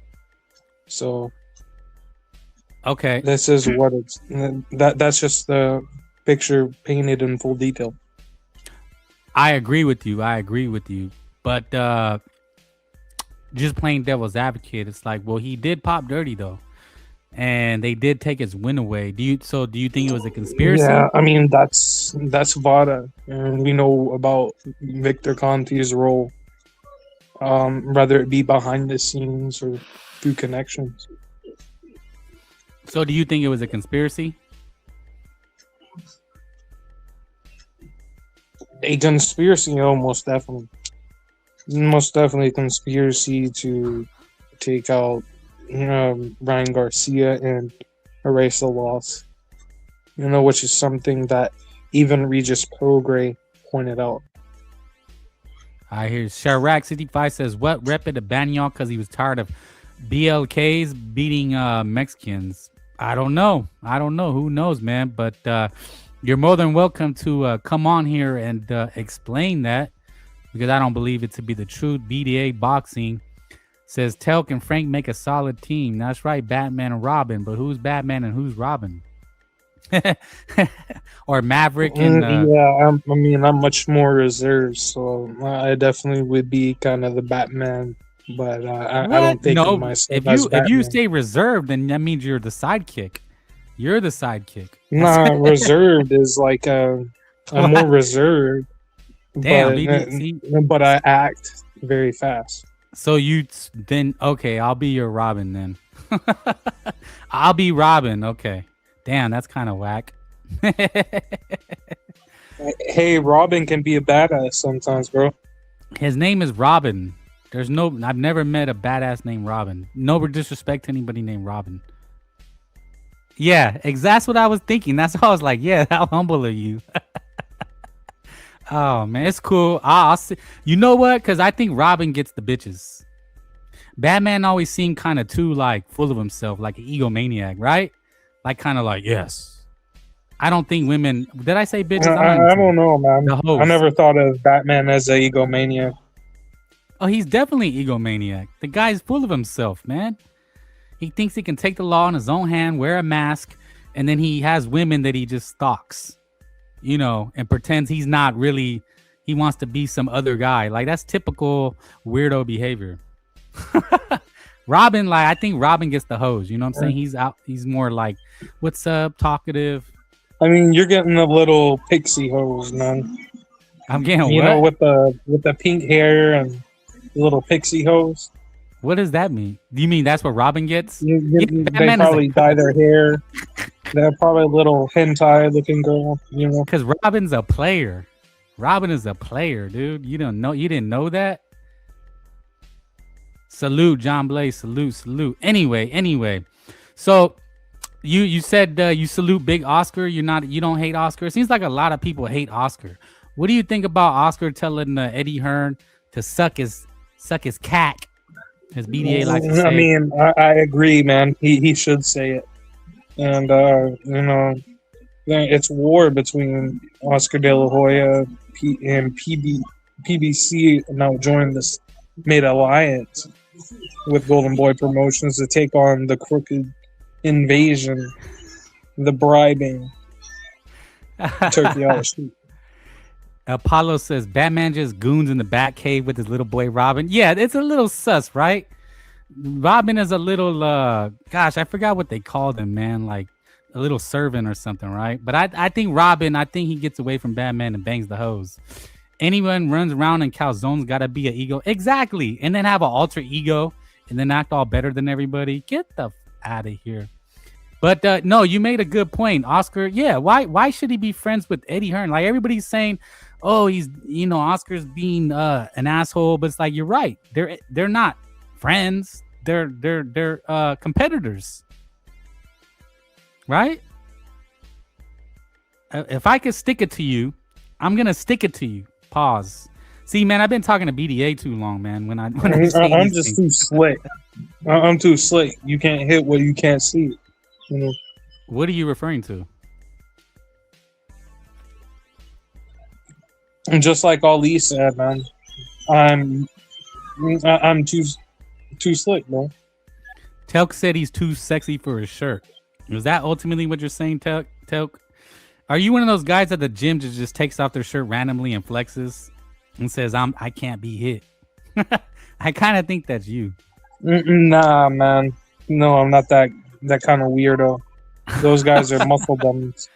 So, okay, this is what it's that's just the picture painted in full detail. I agree with you. But just playing devil's advocate, it's like, well, he did pop dirty though. And they did take his win away. Do you think it was a conspiracy? Yeah, I mean that's Vada, and we know about Victor Conti's role, whether it be behind the scenes or through connections. So, do you think it was a conspiracy? A conspiracy, most definitely a conspiracy to take out Ryan Garcia and erase the loss, which is something that even Regis Prograis pointed out. I hear Chirac65 says, what rep it to ban y'all because he was tired of BLKs beating Mexicans. I don't know. Who knows, man? But you're more than welcome to come on here and explain that, because I don't believe it to be the truth. BDA Boxing says, Telk and Frank make a solid team. That's right, Batman and Robin. But who's Batman and who's Robin? Or Maverick and... I'm much more reserved, so I definitely would be kind of the Batman but I What? don't think of No, myself as if you Batman. say reserved, then that means you're the sidekick. You're the sidekick. Nah, reserved is like I'm more reserved, Damn, but BDC. but I act very fast. So you then okay? I'll be your Robin then. I'll be Robin. Okay. Damn, that's kind of whack. Hey, Robin can be a badass sometimes, bro. His name is Robin. I've never met a badass named Robin. No disrespect to anybody named Robin. Yeah, that's what I was thinking. That's why I was like, yeah, how humble are you? Oh man, it's cool. I'll see. You know what? Because I think Robin gets the bitches. Batman always seemed kind of too like full of himself, like an egomaniac, right? Like kind of like yes. I don't think women. Did I say bitches? I don't know, man. The host. I never thought of Batman as an egomaniac. Oh, he's definitely an egomaniac. The guy's full of himself, man. He thinks he can take the law in his own hand, wear a mask, and then he has women that he just stalks, you know, and pretends he's not really. He wants to be some other guy. Like that's typical weirdo behavior. Robin, like I think Robin gets the hose. You know what I'm saying? He's out. He's more like, "What's up?" Talkative. I mean, you're getting a little pixie hose, man. I'm getting you what? know, with the pink hair and the little pixie hose. What does that mean? Do you mean that's what Robin gets? They Batman probably dye their hair. They're probably a little hentai looking girl, you know. Because Robin's a player. Robin is a player, dude. You didn't know that? Salute, John Blaze. Salute. Anyway. So you said you salute Big Oscar. You don't hate Oscar. It seems like a lot of people hate Oscar. What do you think about Oscar telling Eddie Hearn to suck his cack? As BDA likes to say. I mean, I agree, man. He should say it. And you know, it's war between Oscar De La Hoya and PBC now joined this mid-alliance with Golden Boy Promotions to take on the crooked invasion, the bribing turkey on the street. Apollo says Batman just goons in the Batcave with his little boy Robin. Yeah, it's a little sus, right? Robin is a little gosh, I forgot what they called him, man. Like a little servant or something, right? But I think Robin, he gets away from Batman and bangs the hose. Anyone runs around in calzones gotta be an ego. Exactly. And then have an alter ego and then act all better than everybody. Get the out of here. But no, you made a good point, Oscar. Yeah, why should he be friends with Eddie Hearn? Like everybody's saying, oh, he's Oscar's being an asshole, but it's like you're right. They're not friends. They're competitors, right? If I could stick it to you, I'm gonna stick it to you. Pause. See, man, I've been talking to BDA too long, man. When I'm just too slick. I'm too slick. You can't hit what you can't see. You know. What are you referring to? And just like Ali said, man, I'm too slick, man. Telk said he's too sexy for his shirt. Is that ultimately what you're saying, Telk? Are you one of those guys at the gym that just takes off their shirt randomly and flexes and says, I can't be hit? I kind of think that's you. Nah, man. No, I'm not that kind of weirdo. Those guys are muscle dummies.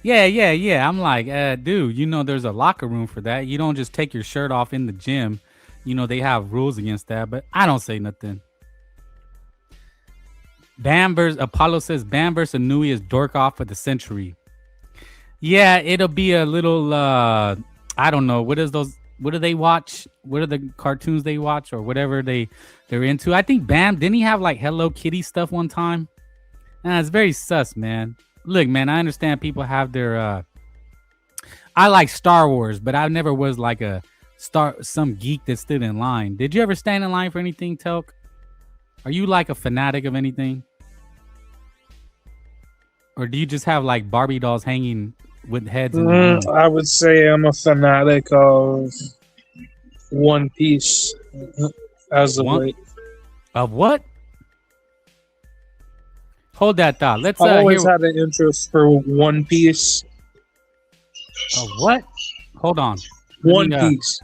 Yeah. I'm like, dude, there's a locker room for that. You don't just take your shirt off in the gym. They have rules against that, but I don't say nothing. Apollo says Bam versus Nui is dork off for the century. Yeah, it'll be a little, I don't know. What do they watch? What are the cartoons they watch or whatever they're into? I think Bam, didn't he have like Hello Kitty stuff one time? It's very sus, man. Look, man, I understand people have their, I like Star Wars, but I never was like some geek that stood in line. Did you ever stand in line for anything, Telk? Are you like a fanatic of anything? Or do you just have like Barbie dolls hanging with heads in the room? I would say I'm a fanatic of One Piece as of late. Of what? Hold that thought. Let's. I've always had an interest for One Piece. Of what? Hold on. One Piece.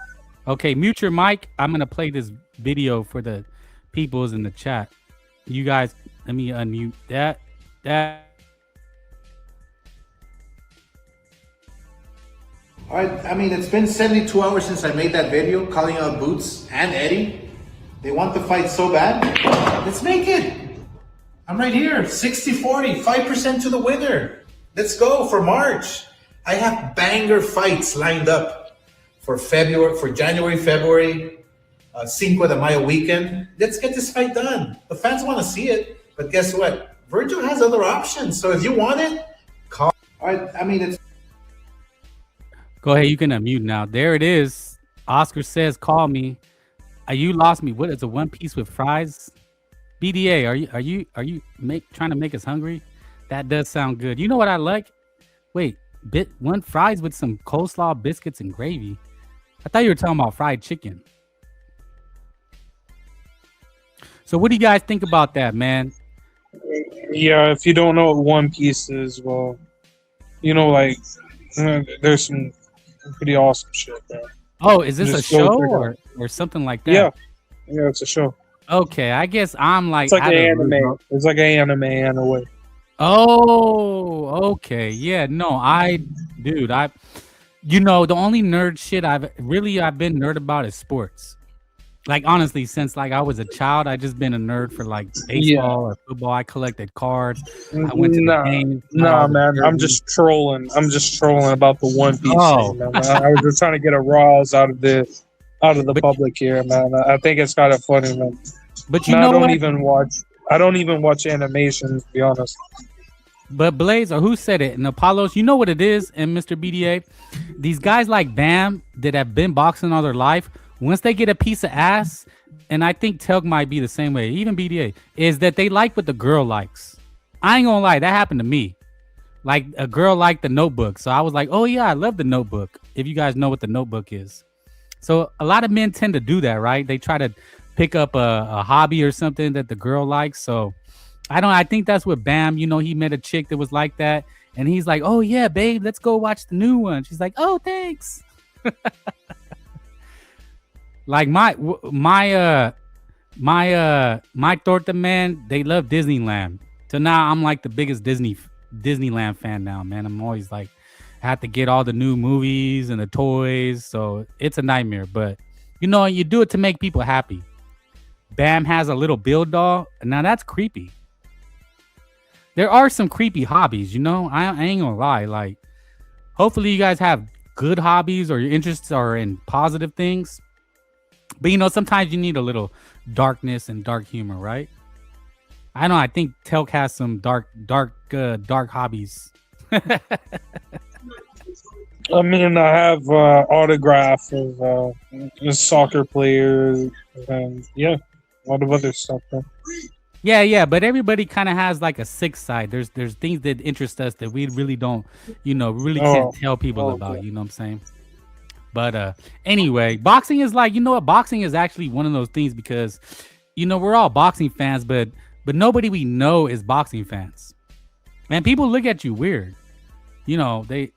Okay, mute your mic. I'm gonna play this video for the peoples in the chat. You guys, let me unmute that. All right, I mean, it's been 72 hours since I made that video calling out Boots and Eddie. They want the fight so bad. Let's make it. I'm right here, 60-40, 5% to the winner. Let's go for March. I have banger fights lined up for January, February, Cinco de Mayo weekend. Let's get this fight done. The fans want to see it, but guess what? Virgil has other options. So if you want it, call. All right, I mean, it's. Go ahead, you can unmute now. There it is. Oscar says, "Call me." You lost me. What is a one piece with fries? BDA, are you trying to make us hungry? That does sound good. You know what I like? Wait, one fries with some coleslaw, biscuits, and gravy. I thought you were talking about fried chicken. So what do you guys think about that, man? Yeah, if you don't know what One Piece is, well, you know, like, there's some pretty awesome shit there. Oh, is this Just a go show or something like that? Yeah, it's a show. Okay, I guess I'm like... It's like an anime. It's like an anime in a way. Oh, okay. Yeah, no, you know, the only nerd shit I've been nerd about is sports. Like, honestly, since like I was a child, I just been a nerd for like baseball or football. I collected cards. I went to the games. Nah, man, I'm just trolling. I'm just trolling about the One Piece thing, man. I was just trying to get a rise out of the public here, man. I think it's kind of funny, man. But you know, I don't even watch animation, to be honest. But Blaze, or who said it? And Apollos, you know what it is, and Mr. BDA, these guys like Bam that have been boxing all their life, once they get a piece of ass, and I think Telg might be the same way, even BDA, is that they like what the girl likes. I ain't gonna lie, that happened to me. Like, a girl liked The Notebook, so I was like, oh yeah, I love The Notebook, if you guys know what The Notebook is. So a lot of men tend to do that, right? They try to pick up a hobby or something that the girl likes. So I think that's what Bam, you know, he met a chick that was like that, and he's like, oh yeah, babe, let's go watch the new one. She's like, oh, thanks. Like my torta man, they love Disneyland. So now I'm like the biggest Disneyland fan now, man. I'm always like, I have to get all the new movies and the toys, so it's a nightmare. But you know, you do it to make people happy. Bam has a little Bill doll. Now that's creepy. There are some creepy hobbies, you know. I ain't gonna lie. Like, hopefully you guys have good hobbies or your interests are in positive things. But you know, sometimes you need a little darkness and dark humor, right? I think Telk has some dark hobbies. I mean, I have autograph of soccer players and a lot of other stuff. Man. Yeah, but everybody kind of has like a sixth side. There's things that interest us that we really don't, you know, can't tell people about. You know what I'm saying? But anyway, boxing is like, you know what? Boxing is actually one of those things because, you know, we're all boxing fans, but nobody we know is boxing fans. Man, people look at you weird. You know, they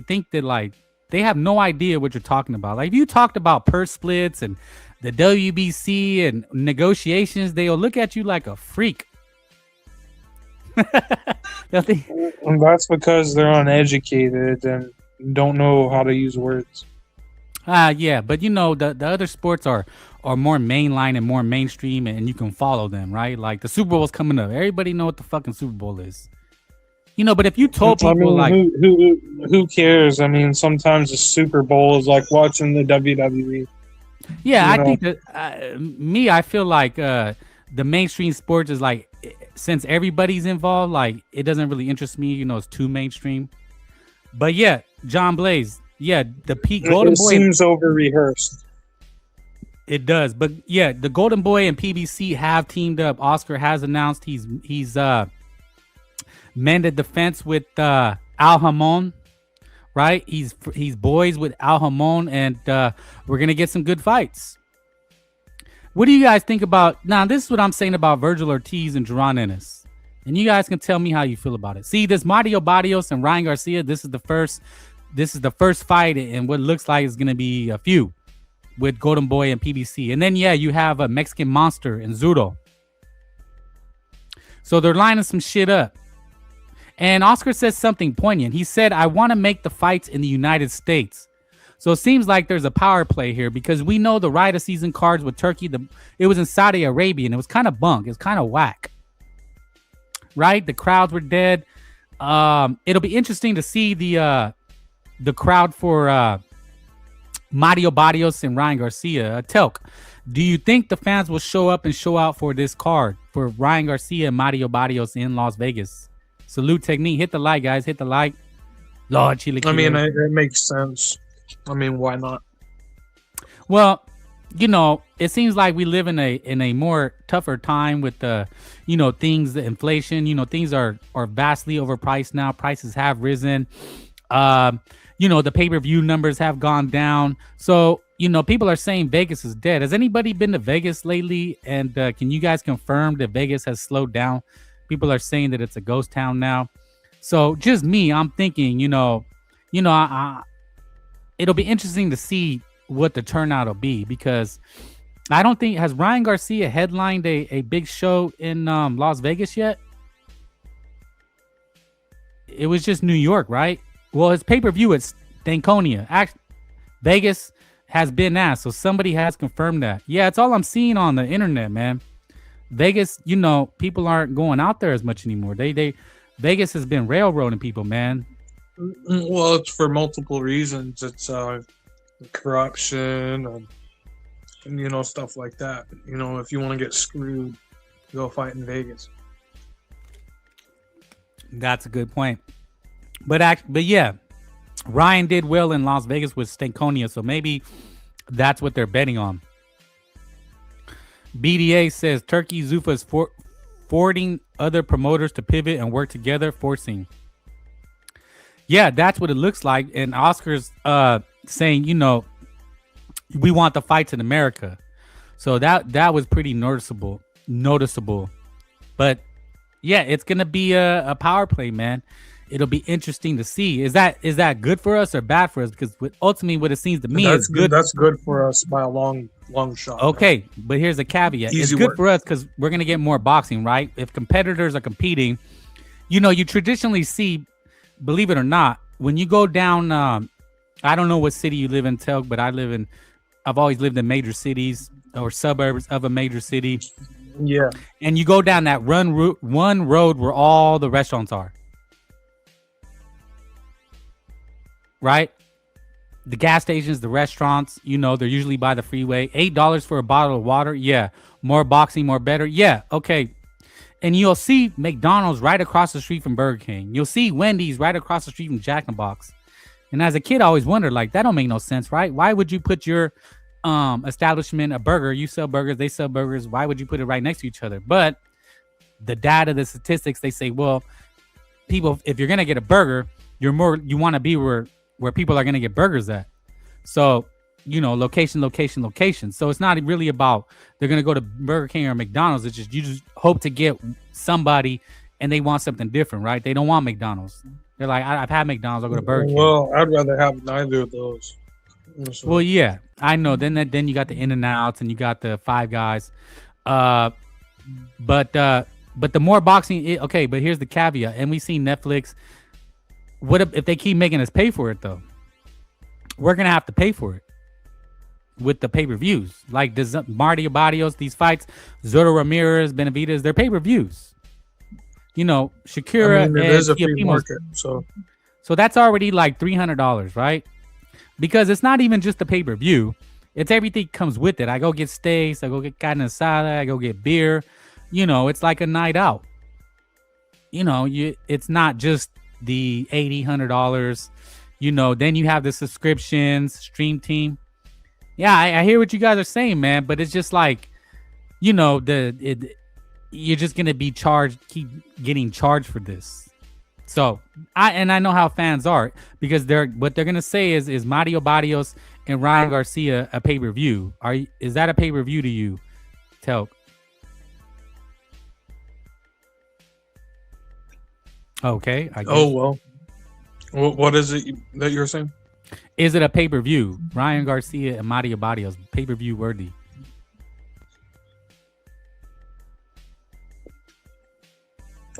think that like they have no idea what you're talking about. Like if you talked about purse splits and the WBC and negotiations, they'll look at you like a freak. And that's because they're uneducated and don't know how to use words. Yeah, but you know, the other sports are more mainline and more mainstream, and you can follow them, right? Like the Super Bowl's coming up. Everybody know what the fucking Super Bowl is. You know, but if you told people, I mean, like, who cares? I mean, sometimes the Super Bowl is like watching the WWE. Yeah, I think that I feel like the mainstream sports is like, since everybody's involved, like it doesn't really interest me. You know, it's too mainstream. But yeah, John Blaze, yeah, the Golden Boy seems over rehearsed. It does, but yeah, the Golden Boy and PBC have teamed up. Oscar has announced he's mended the fence with Al Hamon, right? He's boys with Al Hamon, and we're gonna get some good fights. What do you guys think about? Now, this is what I'm saying about Virgil Ortiz and Jerron Ennis, and you guys can tell me how you feel about it. See, this Mario Barrios and Ryan Garcia. This is the first fight, and what looks like is gonna be a few. with Golden Boy and PBC. And then, yeah, you have a Mexican Monster and Zuro. So they're lining some shit up. And Oscar says something poignant. He said, I want to make the fights in the United States. So it seems like there's a power play here because we know the Ride of Season cards with Turkey. It was in Saudi Arabia and it was kind of bunk. It was kind of whack. Right? The crowds were dead. It'll be interesting to see the crowd for Mario Barrios and Ryan Garcia. Telk, do you think the fans will show up and show out for this card for Ryan Garcia and Mario Barrios in Las Vegas? Salute Technique. Hit the like, guys. Hit the like. Lord Chile. I mean, it makes sense. I mean, why not? Well, you know, it seems like we live in a more tougher time with the, you know, things, the inflation. You know, things are vastly overpriced now. Prices have risen. You know, the pay-per-view numbers have gone down. So, you know, people are saying Vegas is dead. Has anybody been to Vegas lately? And can you guys confirm that Vegas has slowed down? People are saying that it's a ghost town now. So just me, I'm thinking, it'll be interesting to see what the turnout will be because I don't think, has Ryan Garcia headlined a big show in Las Vegas yet? It was just New York, right? Well, his pay-per-view at Stankonia. Vegas has been asked, so somebody has confirmed that. Yeah, it's all I'm seeing on the internet, man. Vegas, you know, people aren't going out there as much anymore. Vegas has been railroading people, man. Well, it's for multiple reasons. It's corruption and you know, stuff like that. You know, if you want to get screwed, go fight in Vegas. That's a good point. But yeah, Ryan did well in Las Vegas with Stankonia, so maybe that's what they're betting on. BDA says Turkey Zuffa is forwarding other promoters to pivot and work together, forcing. Yeah, that's what it looks like. And Oscar's saying, you know, we want the fights in America. So that was pretty noticeable. But yeah, it's gonna be a power play, man. It'll be interesting to see. Is that good for us or bad for us? Because ultimately, what it seems to me is good. That's good for us by a long shot. Okay, but here's a caveat. It's good for us because we're gonna get more boxing, right? If competitors are competing, you know, you traditionally see, believe it or not, when you go down, I don't know what city you live in, Telk, but I've always lived in major cities or suburbs of a major city. Yeah. And you go down that one road where all the restaurants are. Right? The gas stations, the restaurants, you know, they're usually by the freeway. $8 for a bottle of water. Yeah. More boxing, more better. Yeah. Okay. And you'll see McDonald's right across the street from Burger King. You'll see Wendy's right across the street from Jack in the Box. And as a kid, I always wondered, like, that don't make no sense, right? Why would you put your establishment, a burger, you sell burgers, they sell burgers, why would you put it right next to each other? But the data, the statistics, they say, well, people, if you're going to get a burger, you want to be where people are going to get burgers at. So, you know, location. So it's not really about they're going to go to Burger King or McDonald's. It's just, you just hope to get somebody and they want something different, right? They don't want McDonald's. They're like, I've had McDonald's, I'll go to Burger King. Well, I'd rather have neither of those. So. Well, yeah, I know. Then you got the In-N-Outs and you got the Five Guys. But the more boxing, okay, but here's the caveat. And we see Netflix. What if they keep making us pay for it, though? We're going to have to pay for it with the pay-per-views. Like Mario Barrios, these fights, Zoro Ramirez, Benavidez, they're pay-per-views. You know, Shakira. I mean, it is a free market, so that's already like $300, right? Because it's not even just the pay-per-view. It's everything comes with it. I go get steaks, I go get carne asada, I go get beer. You know, it's like a night out. You know, it's not just the $100. You know, then you have the subscriptions, Stream Team. Yeah, I hear what you guys are saying, man, but it's just like, you know, you're just gonna be keep getting charged for this. So I know how fans are, because what they're gonna say is Mario Barrios and Ryan Garcia a pay-per-view? Is that a pay-per-view to you, Telk? Okay. Oh well. What is it that you're saying? Is it a pay-per-view? Ryan Garcia and Mario Barrios, pay-per-view worthy.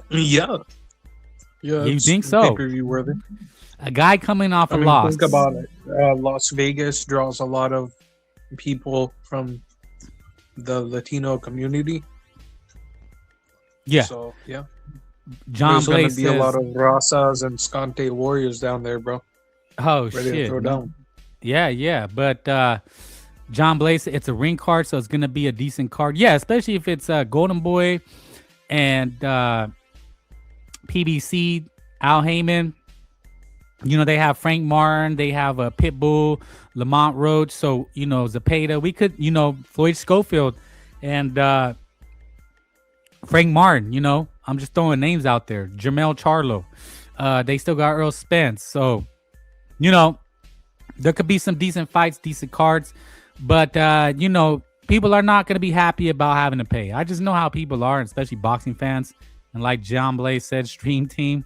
Yeah. Yeah. You it's think so? Pay-per-view worthy. A guy coming off a I mean, loss. think about it. Las Vegas draws a lot of people from the Latino community. Yeah. So yeah, John there's going Blaze to be a lot of Rasas and Scante warriors down there, bro. Oh Ready to shit. throw down. Yeah. But John Blaze, it's a ring card, so it's gonna be a decent card. Yeah, especially if it's Golden Boy and PBC, Al Heyman. You know, they have Frank Martin, they have a Pitbull, Lamont Roach, so you know, Zapata. We could, you know, Floyd Schofield and Frank Martin, you know. I'm just throwing names out there. Jermel Charlo. They still got Earl Spence. So, you know, there could be some decent fights, decent cards. But, you know, people are not going to be happy about having to pay. I just know how people are, especially boxing fans. And like John Blaze said, Stream Team.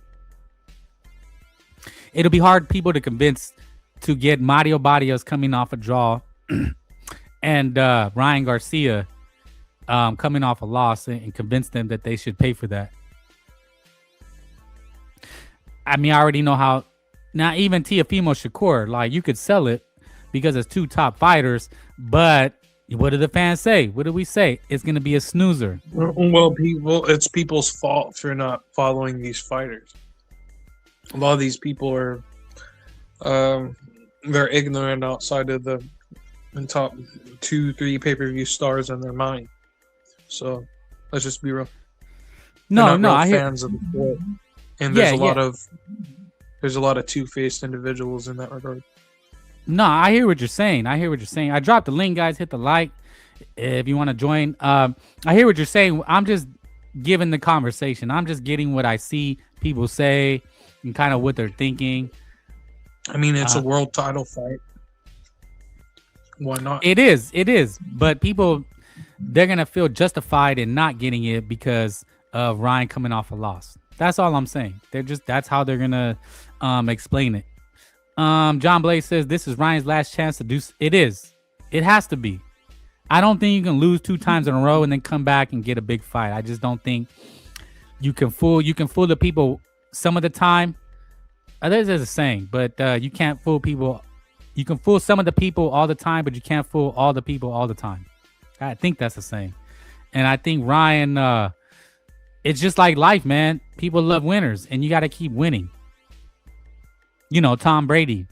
It'll be hard people to convince to get Mario Barrios coming off a draw and Ryan Garcia coming off a loss and convince them that they should pay for that. I mean, I already know how. Now, even Teofimo Shakur, like, you could sell it because it's two top fighters, but what do the fans say? What do we say? It's going to be a snoozer. Well, it's people's fault for not following these fighters. A lot of these people are, they're ignorant outside of the top 2-3 pay-per-view stars in their mind. So let's just be real. No, I I hear hear fans of the sport, and there's a lot of two-faced individuals in that regard. No, I hear what you're saying. I dropped the link, guys. Hit the like if you want to join. I hear what you're saying. I'm just giving the conversation. I'm just getting what I see people say and kind of what they're thinking. I mean, it's a world title fight. Why not? It is. But people, they're going to feel justified in not getting it because of Ryan coming off a loss. That's all I'm saying. That's how they're going to explain it. John Blaze says this is Ryan's last chance to do. It is. It has to be. I don't think you can lose 2 times in a row and then come back and get a big fight. I just don't think you can fool the people some of the time. There's a saying, but you can't fool people. You can fool some of the people all the time, but you can't fool all the people all the time. I think that's a saying. And I think Ryan, it's just like life, man. People love winners, and you got to keep winning. You know, Tom Brady.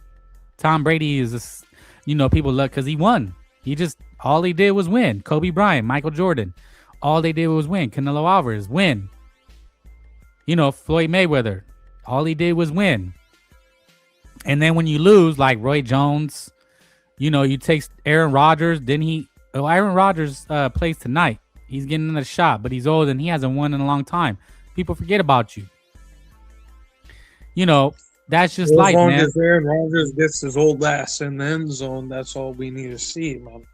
Tom Brady is, people love because he won. All he did was win. Kobe Bryant, Michael Jordan. All they did was win. Canelo Alvarez, win. Floyd Mayweather. All he did was win. And then when you lose, like Roy Jones, you take Aaron Rodgers. Aaron Rodgers plays tonight. He's getting another shot, but he's old and he hasn't won in a long time. People forget about you. That's just life, man. As long as Aaron Rodgers gets his old ass in the end zone, that's all we need to see, man.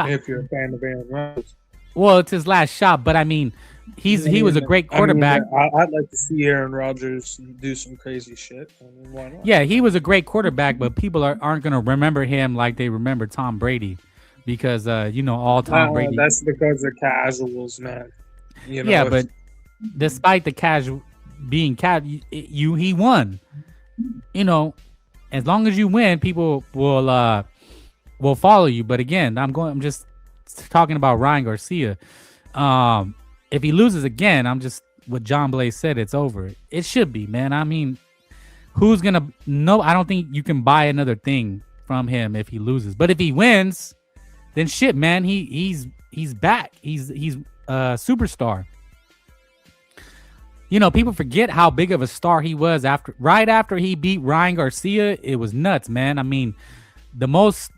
If you're a fan of Aaron Rodgers. Well, it's his last shot, but I mean, he was a great quarterback. I'd like to see Aaron Rodgers do some crazy shit. I mean, why not? Yeah, he was a great quarterback, but people aren't going to remember him like they remember Tom Brady because, all Tom Brady. That's because they're casuals, man. But despite the being casual, he won. As long as you win, people will follow you. But again, I'm just talking about Ryan Garcia. If he loses again, I'm just what John Blaze said. It's over. It should be, man. I mean, who's gonna? No, I don't think you can buy another thing from him if he loses. But if he wins, then shit, man. He's back. He's a superstar. People forget how big of a star he was right after he beat Ryan Garcia. It was nuts, man. I mean, the most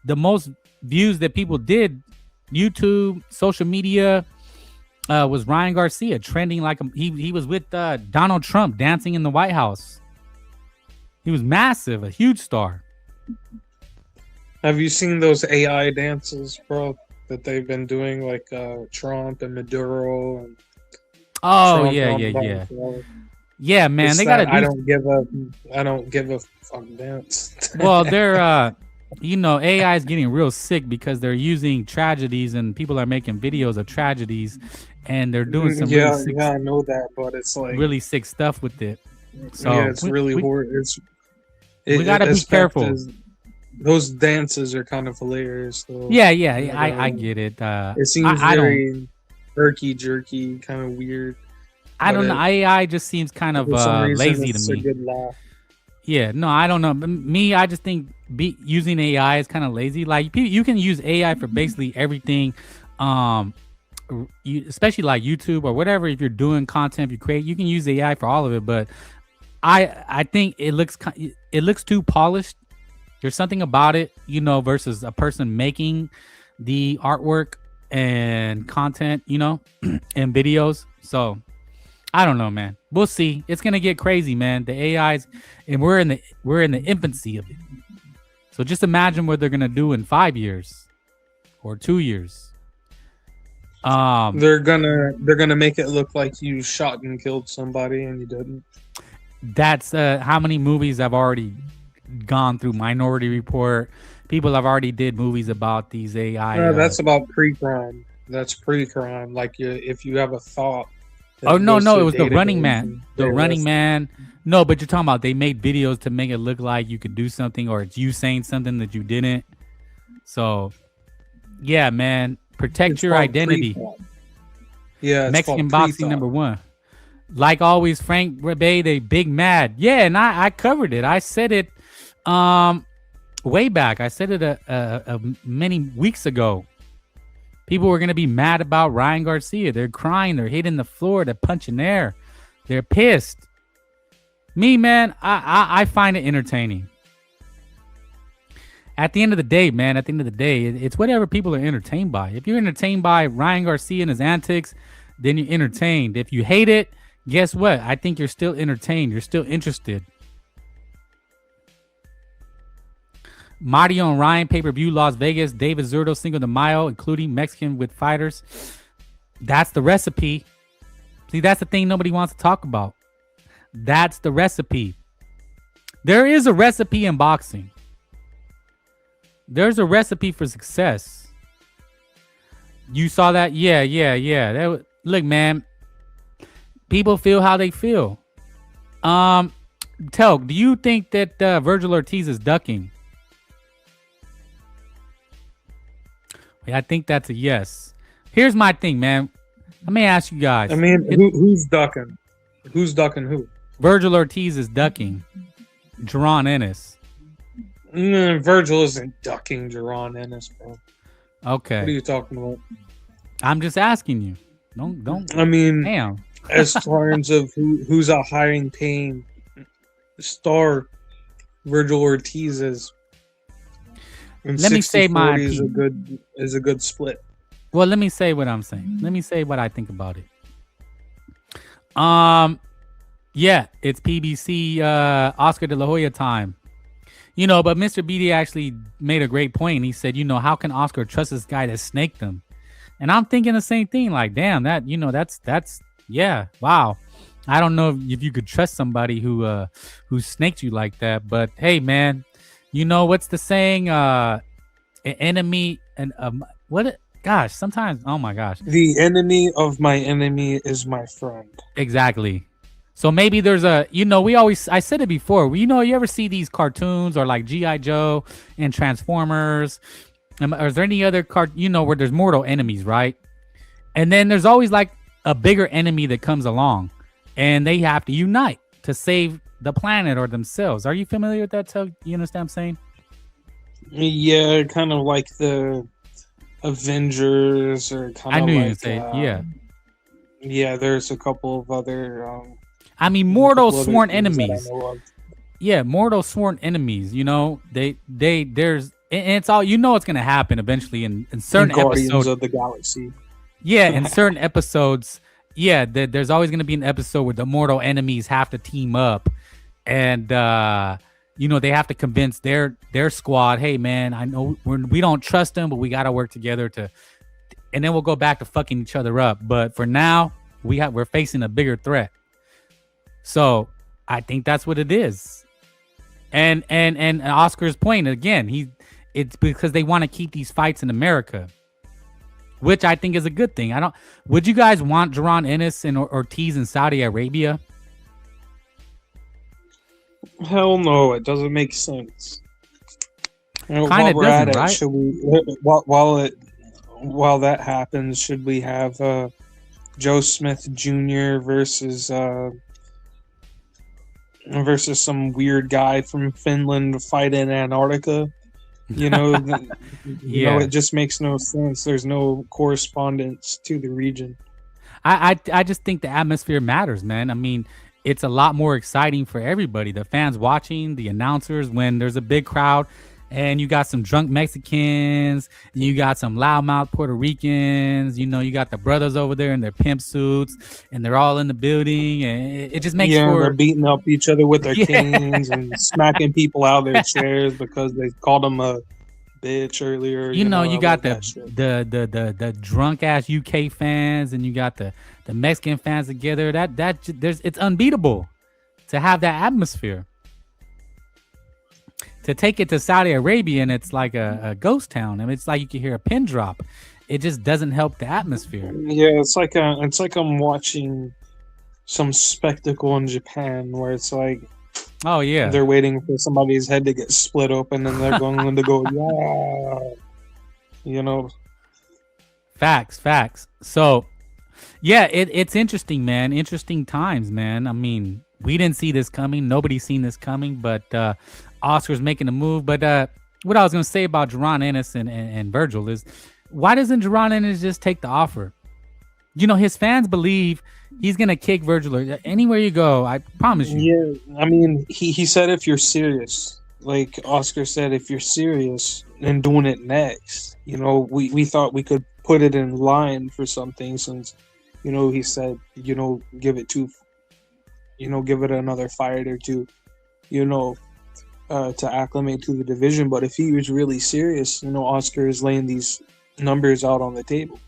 views that people did, YouTube, social media, was Ryan Garcia trending like he was with Donald Trump dancing in the White House. He was massive, a huge star. Have you seen those AI dances, bro, that they've been doing, like Trump and Maduro and Oh, Trump yeah. Yeah, man, It's they that gotta I do. don't give a fuck dance. Well, they're AI is getting real sick because they're using tragedies and people are making videos of tragedies, and they're doing some Yeah, yeah, I know that, but it's like, really sick stuff with it. So yeah, it's really horrible. we gotta be careful. Those dances are kind of hilarious, though. Yeah, I get it. It seems I don't. very herky jerky, kind of weird. I don't but know. AI just seems kind of For some reason, lazy to it's me. a good laugh. Yeah, no, I don't know. Me, I just think using AI is kind of lazy. Like you can use AI for basically everything, especially like YouTube or whatever. If you're doing content, if you create, you can use AI for all of it. But I think it looks too polished. There's something about it, versus a person making the artwork and content, and videos. So I don't know, man. We'll see. It's gonna get crazy, man. The AIs, and we're in the infancy of it. So just imagine what they're gonna do in 5 years or 2 years. They're gonna make it look like you shot and killed somebody and you didn't. That's how many movies I've already gone through. Minority Report. People have already did movies about these AI. No, that's about pre-crime. That's pre-crime. Like if you have a thought. Oh no, it was the Running Man. The Running Man. No, but you're talking about they made videos to make it look like you could do something, or it's you saying something that you didn't. So, yeah, man, protect your identity. Pre-thought. Yeah, Mexican boxing #1. Like always, Frank Rebay, they big mad. Yeah, and I covered it. I said it way back. I said it a many weeks ago. People were gonna be mad about Ryan Garcia. They're crying. They're hitting the floor. They're punching air. They're pissed. Me, man, I find it entertaining. At the end of the day, man, it's whatever people are entertained by. If you're entertained by Ryan Garcia and his antics, then you're entertained. If you hate it, guess what? I think you're still entertained. You're still interested. Mario and Ryan pay-per-view Las Vegas. David Zurdo Cinco de Mayo, including Mexican with fighters. That's the recipe. See, that's the thing nobody wants to talk about. That's the recipe. There is a recipe in boxing. There's a recipe for success. You saw that? Yeah. Look, man. People feel how they feel. Telk, do you think that Virgil Ortiz is ducking? I think that's a yes. Here's my thing, man. Let me ask you guys. I mean, who's ducking? Who's ducking who? Virgil Ortiz is ducking Jaron Ennis. Virgil isn't ducking Jaron Ennis, bro. Okay. What are you talking about? I'm just asking you. Don't. I mean, damn. As terms of who's a high paying star, Virgil Ortiz is. Let me say my is a good split. Well, let me say what I'm saying. Let me say what I think about it. Yeah, it's PBC Oscar de la Hoya time. But Mr. BD actually made a great point. He said, how can Oscar trust this guy that snaked him? And I'm thinking the same thing. Like, damn, that that's yeah, wow. I don't know if you could trust somebody who snaked you like that. But hey, man, what's the saying? An enemy and what? Gosh, sometimes. Oh my gosh. The enemy of my enemy is my friend. Exactly. So maybe there's a, I said it before. You ever see these cartoons or like G.I. Joe and Transformers? Or is there any other where there's mortal enemies, right? And then there's always like a bigger enemy that comes along and they have to unite to save the planet or themselves. Are you familiar with that? You understand what I'm saying? Yeah, kind of like the Avengers or kind of I knew like, you'd say yeah. Yeah, there's a couple of other mortal sworn enemies. Yeah, mortal sworn enemies. There's and it's all it's gonna happen eventually in certain episodes of the Galaxy. Yeah, in certain episodes, there's always gonna be an episode where the mortal enemies have to team up, and they have to convince their squad, hey man, I know we don't trust them, but we gotta work together and then we'll go back to fucking each other up. But for now, we're facing a bigger threat. So I think that's what it is. And Oscar's point again, it's because they want to keep these fights in America, which I think is a good thing. Would you guys want Jaron Ennis and Ortiz in Saudi Arabia? Hell no, it doesn't make sense. Kind of doesn't, right? Should we, while that happens, should we have Joe Smith Jr. versus some weird guy from Finland fight in Antarctica? You know, it just makes no sense. There's no correspondence to the region. I just think the atmosphere matters, man. I mean, it's a lot more exciting for everybody. The fans watching, the announcers, when there's a big crowd and you got some drunk Mexicans, and you got some loudmouth Puerto Ricans, you know, you got the brothers over there in their pimp suits and they're all in the building, and it just makes they're beating up each other with their canes and smacking people out of their chairs because they called them a bitch earlier. You know, you got the drunk ass UK fans, and you got the Mexican fans together. It's unbeatable to have that atmosphere. To take it to Saudi Arabia, and it's like a ghost town. I mean, it's like you can hear a pin drop. It just doesn't help the atmosphere. Yeah, it's like I'm watching some spectacle in Japan where it's like, oh yeah, they're waiting for somebody's head to get split open, and they're going to go, yeah, you know. Facts. So, yeah, it's interesting, man. Interesting times, man. I mean, we didn't see this coming. Nobody's seen this coming, but Oscar's making a move. But what I was going to say about Jaron Ennis and Virgil is, why doesn't Jaron Ennis just take the offer? You know, his fans believe he's going to kick Virgil anywhere you go. I promise you. Yeah, I mean, he said if you're serious, like Oscar said, if you're serious and doing it next, you know, we thought we could put it in line for something since, you know, he said, you know, give it another fight or two, you know, to acclimate to the division. But if he was really serious, you know, Oscar is laying these numbers out on the table,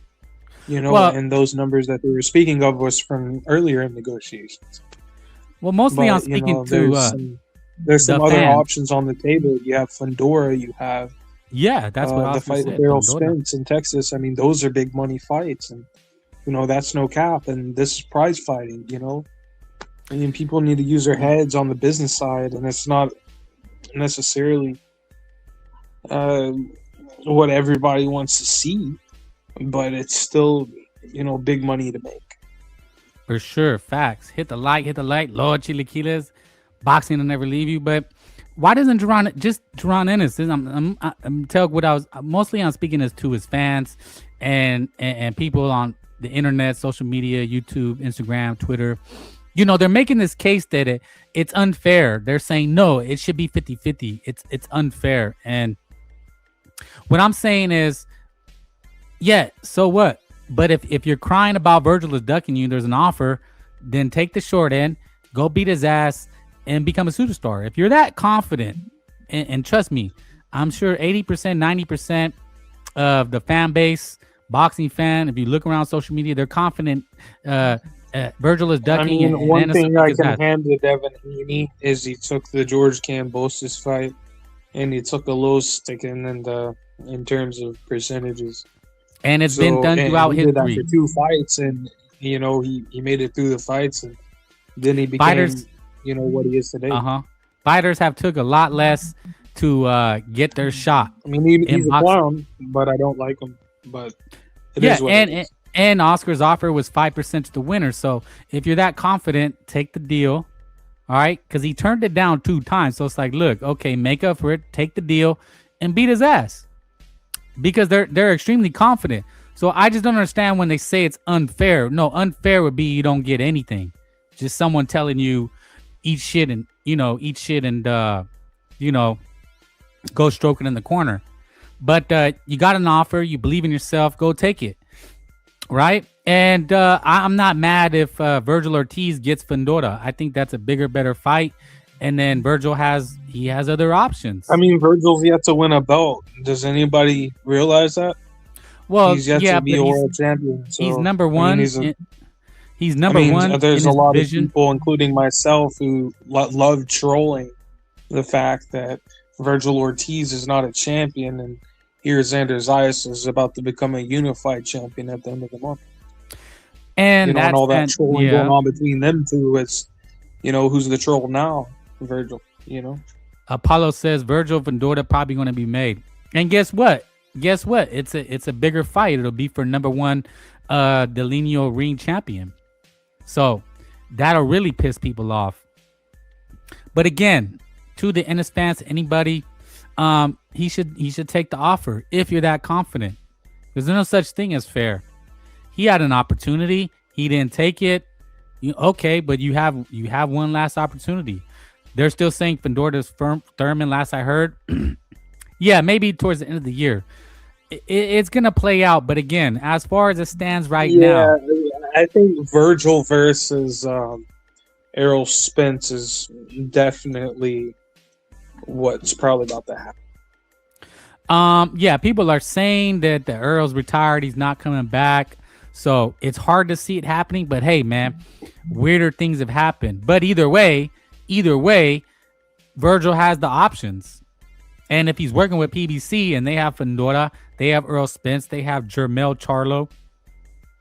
you know, and those numbers that they were speaking of was from earlier in negotiations. Well, mostly I'm speaking there's some other options on the table. You have Fundora, you have that's what the fight with Errol Spence in Texas. I mean, those are big money fights, and you know that's no cap, and this is prize fighting, you know. I mean, people need to use their heads on the business side, and it's not necessarily what everybody wants to see, but it's still, you know, big money to make. For sure, facts. Hit the like, Lord Chilaquiles. Boxing will never leave you. But why doesn't Jaron Ennis? I'm telling what I was mostly I'm speaking as to his fans and people on the internet, social media, YouTube, Instagram, Twitter. You know, they're making this case that it's unfair. They're saying, no, it should be 50-50. It's unfair. And what I'm saying is, yeah, so what? But if you're crying about Virgil is ducking you, there's an offer, then take the short end, go beat his ass, and become a superstar. If you're that confident, and trust me, I'm sure 80%, 90% of the fan base, boxing fan, if you look around social media, they're confident Virgil is ducking. I mean, one thing I can hand to Devin Haney is he took the George Kambosos fight, and he took a low stick in terms of percentages. And it's been done throughout history. He did that for 2 fights, and you know he made it through the fights, and then he became you know what he is today. Fighters have took a lot less to get their shot. I mean, he's a clown, but I don't like him. But it is what it is. And Oscar's offer was 5% to the winner. So if you're that confident, take the deal. All right, because he turned it down 2 times. So it's like, look, okay, make up for it, take the deal, and beat his ass. Because they're extremely confident. So I just don't understand when they say it's unfair. No, unfair would be you don't get anything. Just someone telling you eat shit and go stroke it in the corner. But you got an offer, you believe in yourself, go take it. Right? And I'm not mad if Virgil Ortiz gets Fundora. I think that's a bigger, better fight. And then Virgil has other options. I mean, Virgil's yet to win a belt. Does anybody realize that? Well, he's yet to be a world champion. So, he's number one. He's number one in there's his a lot division. of people, including myself, who love trolling the fact that Virgil Ortiz is not a champion, and here Xander Zayas is about to become a unified champion at the end of the month. And And all that trolling going on between them two is, who's the troll now? Virgil, Apollo says Virgil Vendora probably going to be made. And guess what? It's a bigger fight. It'll be for number one Delineal ring champion. So that'll really piss people off. But again, to the Ennis fans, anybody, he should take the offer if you're that confident. There's no such thing as fair. He had an opportunity. He didn't take it. Okay, but you have one last opportunity. They're still saying Fendora's Thurman, last I heard. Yeah, maybe towards the end of the year. It's going to play out. But again, as far as it stands right now. I think Virgil versus Errol Spence is definitely what's probably about to happen. Yeah, people are saying that the Earl's retired. He's not coming back. So it's hard to see it happening. But hey, man, weirder things have happened. But either way, Virgil has the options. And if he's working with PBC and they have Fendora, they have Earl Spence, they have Jermel Charlo,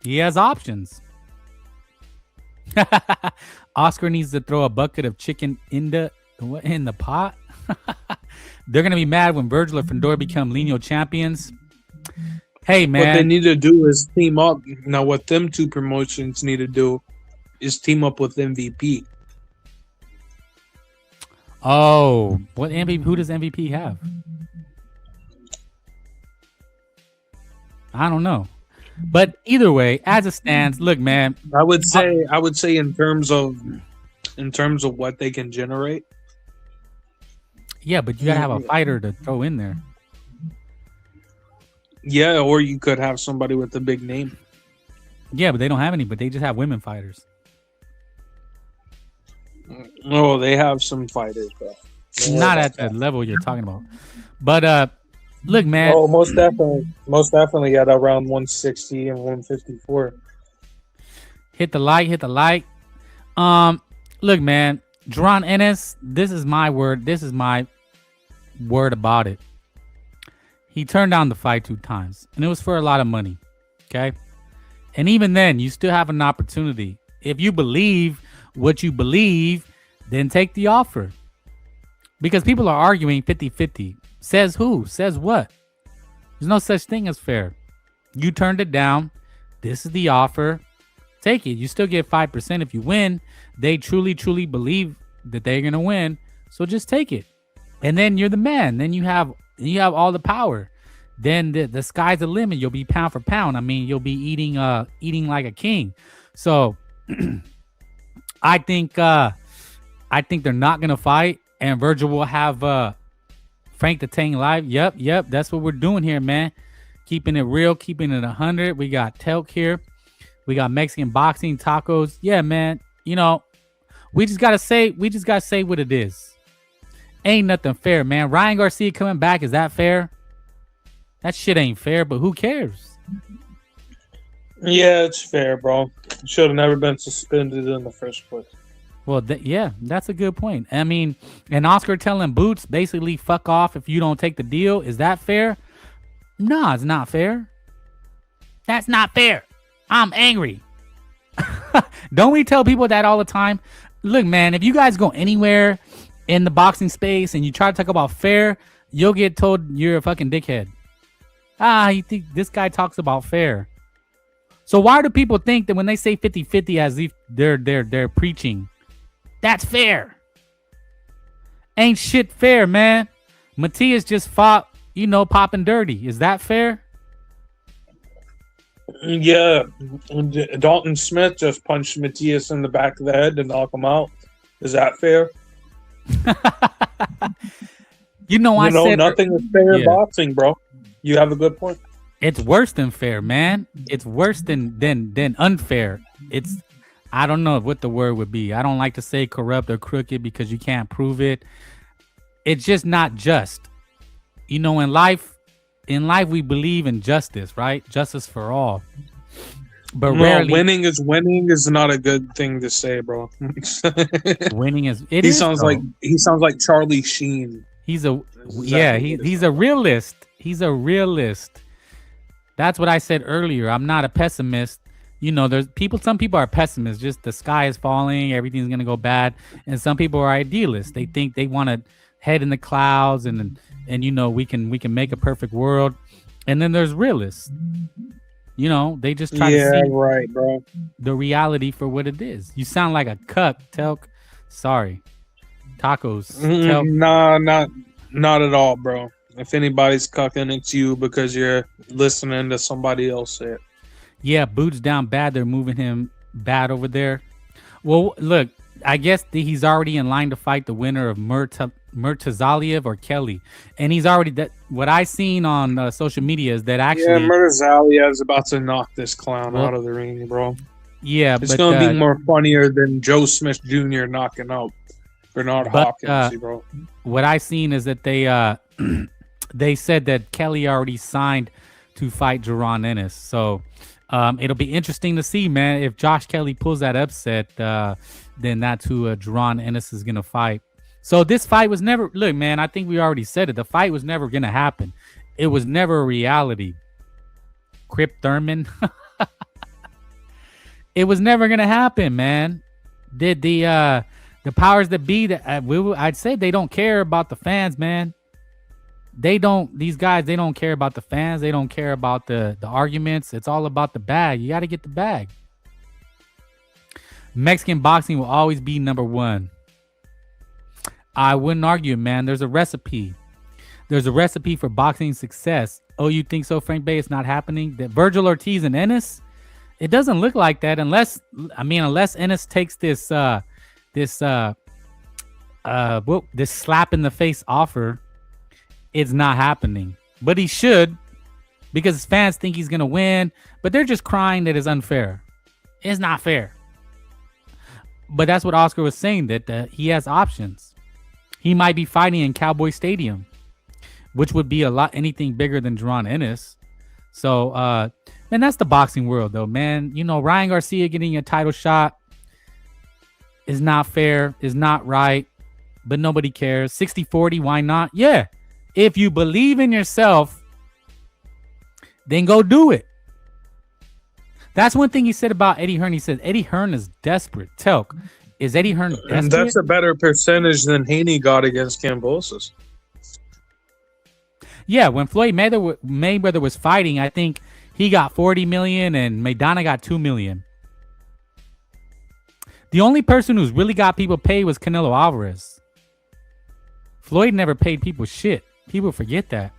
he has options. Oscar needs to throw a bucket of chicken in the pot. They're going to be mad when Virgil or Fendora become lineal champions. Hey, man. What they need to do is team up. Now, what them two promotions need to do is team up with MVP. Oh, what MVP? Who does MVP have? I don't know. But either way, as it stands, look, man. I would say in terms of what they can generate. Yeah, but you gotta have a fighter to throw in there. Yeah, or you could have somebody with a big name. Yeah, but they don't have any. But they just have women fighters. Oh, they have some fighters, bro. Not at the level you're talking about. But look, man. Oh, most definitely at around 160 and 154. Hit the like. Look, man. Jaron Ennis, this is my word. This is my word about it. He turned down the fight 2 times, and it was for a lot of money. Okay? And even then, you still have an opportunity. If you believe what you believe, then take the offer. Because people are arguing 50-50. Says who? Says what? There's no such thing as fair. You turned it down. This is the offer. Take it. You still get 5% if you win. They truly believe that they're going to win. So just take it. And then you're the man. Then you have all the power. Then the sky's the limit. You'll be pound for pound. I mean, you'll be eating like a king. So I think they're not gonna fight, and Virgil will have Frank the Tank live. Yep. That's what we're doing here, man. Keeping it real, keeping it 100. We got Telk here. We got Mexican boxing, tacos. Yeah, man. We just gotta say what it is. Ain't nothing fair, man. Ryan Garcia coming back, is that fair? That shit ain't fair, but who cares? Yeah, it's fair, bro. Should have never been suspended in the first place. Well, that's a good point. I mean, and Oscar telling Boots basically fuck off if you don't take the deal. Is that fair? No, it's not fair. That's not fair. I'm angry. Don't we tell people that all the time? Look, man, if you guys go anywhere in the boxing space and you try to talk about fair, you'll get told you're a fucking dickhead. You think this guy talks about fair. So why do people think that when they say 50-50 as if they're preaching? That's fair. Ain't shit fair, man. Matias just fought, popping dirty. Is that fair? Yeah. Dalton Smith just punched Matias in the back of the head to knock him out. Is that fair? I said nothing is fair in boxing, bro. You have a good point. It's worse than fair, man. It's worse than unfair. I don't know what the word would be. I don't like to say corrupt or crooked because you can't prove it. It's just not just. In life we believe in justice, right? Justice for all. but No, rarely winning is not a good thing to say, bro. winning is. It he is, sounds though. like Charlie Sheen. He's a That's yeah. exactly what it He's sounds a like. realist. He's a realist. That's what I said earlier. I'm not a pessimist. You know, there's people. Some people are pessimists. Just the sky is falling, everything's gonna go bad. And some people are idealists. They think they want to head in the clouds, and you know we can make a perfect world. And then there's realists. You know, they just try to Yeah, see right, bro. the reality for what it is. You sound like a cuck, Telk. Sorry, tacos. Telk. Nah, not at all, bro. If anybody's cucking, it's you because you're listening to somebody else say it. Yeah, Boots down bad. They're moving him bad over there. Well, look, I guess he's already in line to fight the winner of Murtazaliev or Kelly, and he's already that. What I seen on social media is that Yeah, actually, Murtazalia is about to knock this clown Well, out of the ring, bro. yeah, It's but gonna be more funnier than Joe Smith Jr. knocking out Bernard But, Hopkins, bro. what I seen is that they they said that Kelly already signed to fight Jaron Ennis. So it'll be interesting to see, man. If Josh Kelly pulls that upset, then that's who Jaron Ennis is gonna fight. So this fight was never. Look, man. I think we already said it. The fight was never gonna happen. It was never a reality. Crip Thurman. It was never gonna happen, man. Did the powers that be that I'd say they don't care about the fans, man. They don't. These guys, they don't care about the fans. They don't care about the arguments. It's all about the bag. You got to get the bag. Mexican boxing will always be number one. I wouldn't argue, man. There's a recipe. There's a recipe for boxing success. Oh, you think so, Frank Bay? It's not happening. That Virgil Ortiz and Ennis. It doesn't look like that unless Ennis takes this slap in the face offer. It's not happening, but he should, because his fans think he's gonna win, but they're just crying that it's unfair. It's not fair. But that's what Oscar was saying, that he has options. He might be fighting in Cowboy Stadium, which would be anything bigger than Jaron Ennis. So, man, that's the boxing world, though, man. You know, Ryan Garcia getting a title shot is not fair, is not right, but nobody cares. 60-40, why not? Yeah. If you believe in yourself, then go do it. That's one thing he said about Eddie Hearn. He said Eddie Hearn is desperate. Telk, is Eddie Hearn desperate? And that's a better percentage than Haney got against Kambosos. Yeah, when Floyd Mayweather was fighting, I think he got 40 million and Maidana got 2 million. The only person who's really got people paid was Canelo Alvarez. Floyd never paid people shit. People forget that.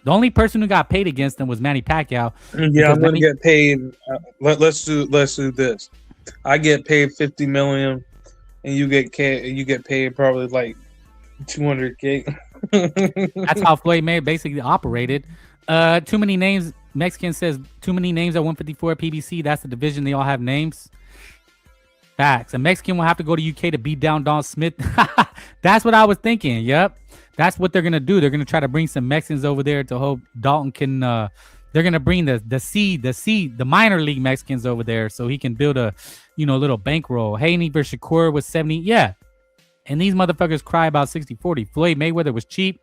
The only person who got paid against him was Manny Pacquiao. Yeah, I'm gonna get paid. Let's do this. I get paid 50 million, and you get paid probably like 200K. That's how Floyd Mayweather basically operated. Too many names. Mexican says too many names at 154 PBC. That's the division. They all have names. Facts. A Mexican will have to go to UK to beat down Dalton Smith. That's what I was thinking. Yep. That's what they're gonna do. They're gonna try to bring some Mexicans over there to hope Dalton can. They're gonna bring the minor league Mexicans over there so he can build a, little bankroll. Haney versus Shakur was 70. Yeah. And these motherfuckers cry about 60-40. Floyd Mayweather was cheap.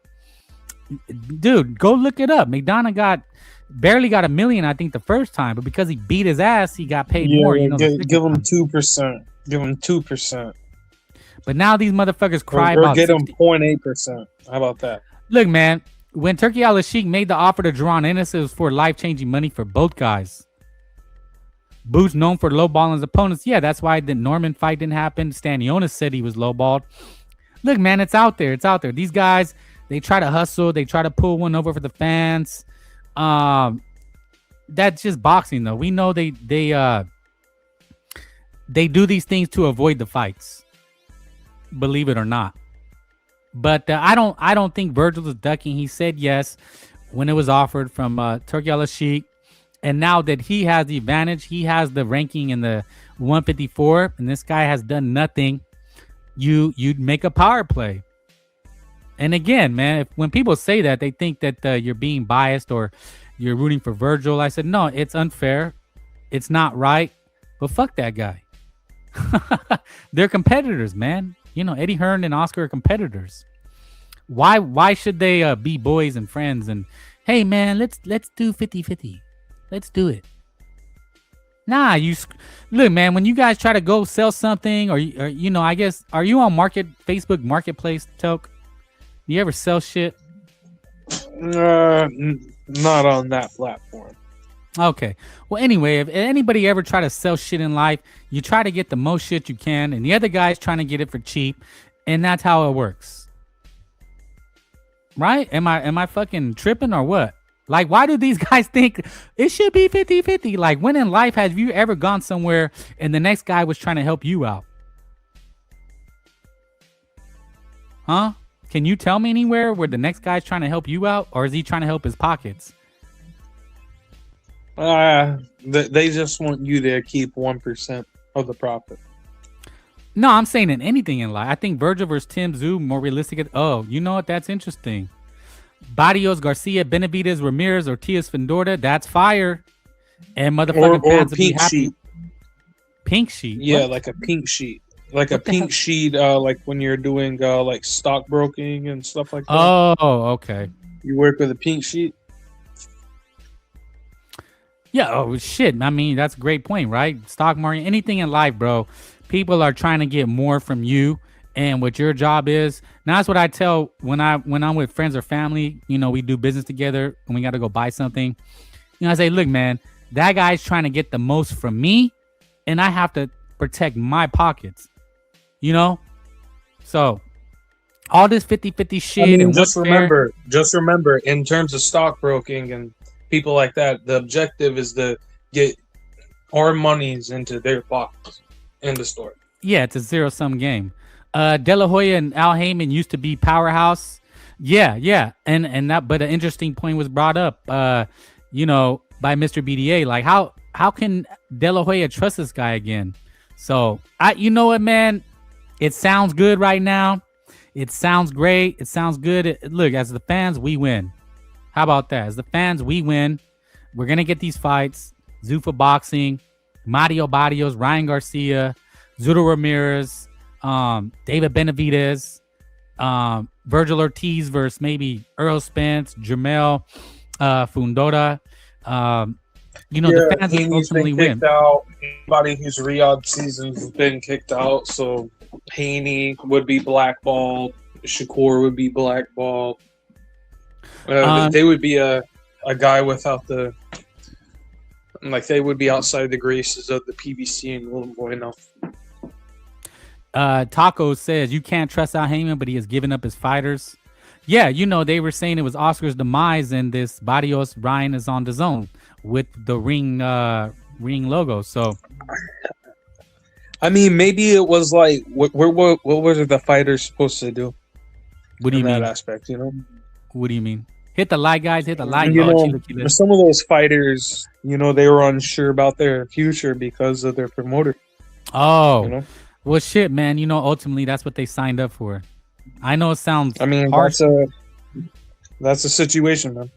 Dude, go look it up. McDonough barely got $1 million, I think, the first time, but because he beat his ass, he got paid more. Give him 2%. Give him 2%. But now these motherfuckers cry or about get him 0.8%. How about that? Look, man, when Turkey Al-Sheikh made the offer to Jaron Ennis, it was for life-changing money for both guys. Boots known for lowballing his opponents. Yeah, that's why the Norman fight didn't happen. Stanionis said he was lowballed. Look, man, it's out there. It's out there. These guys, they try to hustle. They try to pull one over for the fans. That's just boxing, though. We know they do these things to avoid the fights. Believe it or not. But I don't think Virgil is ducking. He said yes when it was offered from Turkey Al-Sheikh. And now that he has the advantage, he has the ranking in the 154, and this guy has done nothing. You'd make a power play. And again, man, when people say that, they think that you're being biased or you're rooting for Virgil. I said, no, it's unfair. it's not right. But fuck that guy. They're competitors, man. You know, Eddie Hearn and Oscar are competitors. Why should they be boys and friends? And hey, man, let's do 50-50. Let's do it. Nah, look, man. When you guys try to go sell something, or you know, I guess, are you on Facebook Marketplace, Toke? You ever sell shit? Not on that platform. Okay. Well, anyway, if anybody ever try to sell shit in life, you try to get the most shit you can, and the other guy's trying to get it for cheap, and that's how it works. Right? Am I fucking tripping or what? Like, why do these guys think it should be 50-50? Like, when in life have you ever gone somewhere and the next guy was trying to help you out? Huh? Can you tell me anywhere where the next guy's trying to help you out, or is he trying to help his pockets? They just want you to keep 1% of the profit. No, I'm saying in anything in life. I think Virgil versus Tim Zoo more realistic. Oh, you know what? That's interesting. Barrios, Garcia, Benavidez, Ramirez, Ortiz, Fendorta. That's fire. And motherfucking fans will be happy. Sheet. Pink sheet? Yeah, What? like a pink sheet. Like What a the pink hell? sheet, like when you're doing like stockbroking and stuff like that. Oh, okay. You work with a pink sheet. Yeah. Oh, shit. I mean, that's a great point, right? Stock market, anything in life, bro. People are trying to get more from you, and what your job is. Now, that's what I tell when I'm with friends or family. You know, we do business together, and we got to go buy something. You know, I say, look, man, that guy's trying to get the most from me, and I have to protect my pockets. You know, so all this 50-50 shit. I mean, and just remember, in terms of stockbroking and people like that, the objective is to get our monies into their pockets. End of story. Yeah, it's a zero-sum game. De La Hoya and Al Heyman used to be powerhouse. Yeah, and that. But an interesting point was brought up, you know, by Mr. BDA. Like, how can De La Hoya trust this guy again? So you know what, man? It sounds good right now. It sounds great. It sounds good. Look, as the fans, we win. How about that? As the fans, we win. We're gonna get these fights. Zuffa Boxing, Mario Barrios, Ryan Garcia, Zudo Ramirez, David Benavidez, Virgil Ortiz versus maybe Earl Spence, Jamel Fundora. You know, the fans will ultimately win. Out. Anybody whose Riyadh seasons has been kicked out, so Haney would be blackballed. Shakur would be blackballed. They would be a guy without the, like, they would be outside the graces of the PBC and little boy enough. Taco says you can't trust Al Heyman, but he has given up his fighters. Yeah, you know, they were saying it was Oscar's demise, and this Barrios Ryan is on the zone with the ring logo. So, I mean, maybe it was like, what were the fighters supposed to do? What do you mean? That aspect, you know? What do you mean? Hit the like, guys. Hit the like. You know, Chile. some of those fighters, you know, they were unsure about their future because of their promoter. Oh, you know? Well, shit, man. You know, ultimately, that's what they signed up for. I know it sounds. I mean, harsh. That's a situation, man.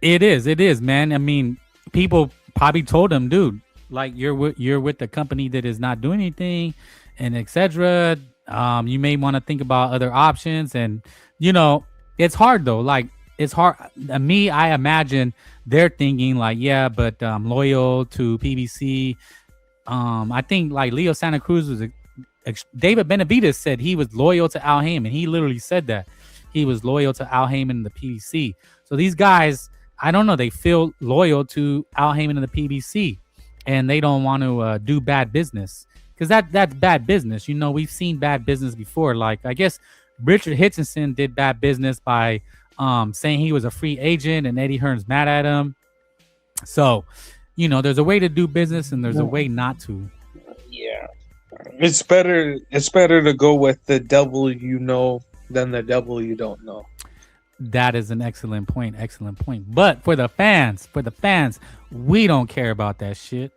It is, man. I mean, people probably told him, dude, like you're with the company that is not doing anything, and etc. You may want to think about other options, and you know, it's hard though. Like, it's hard. I imagine they're thinking like, yeah, but I'm loyal to PBC. I think like Leo Santa Cruz was. David Benavidez said he was loyal to Al Heyman. He literally said that he was loyal to Al Heyman and the PBC. So these guys, I don't know, they feel loyal to Al Heyman and the PBC, and they don't want to do bad business, because that's bad business. You know, we've seen bad business before. Like, I guess Richard Hitchinson did bad business by saying he was a free agent, and Eddie Hearn's mad at him. So, you know, there's a way to do business, and there's a way not to. Yeah. It's better to go with the devil you know than the devil you don't know. That is an excellent point. But for the fans, we don't care about that shit.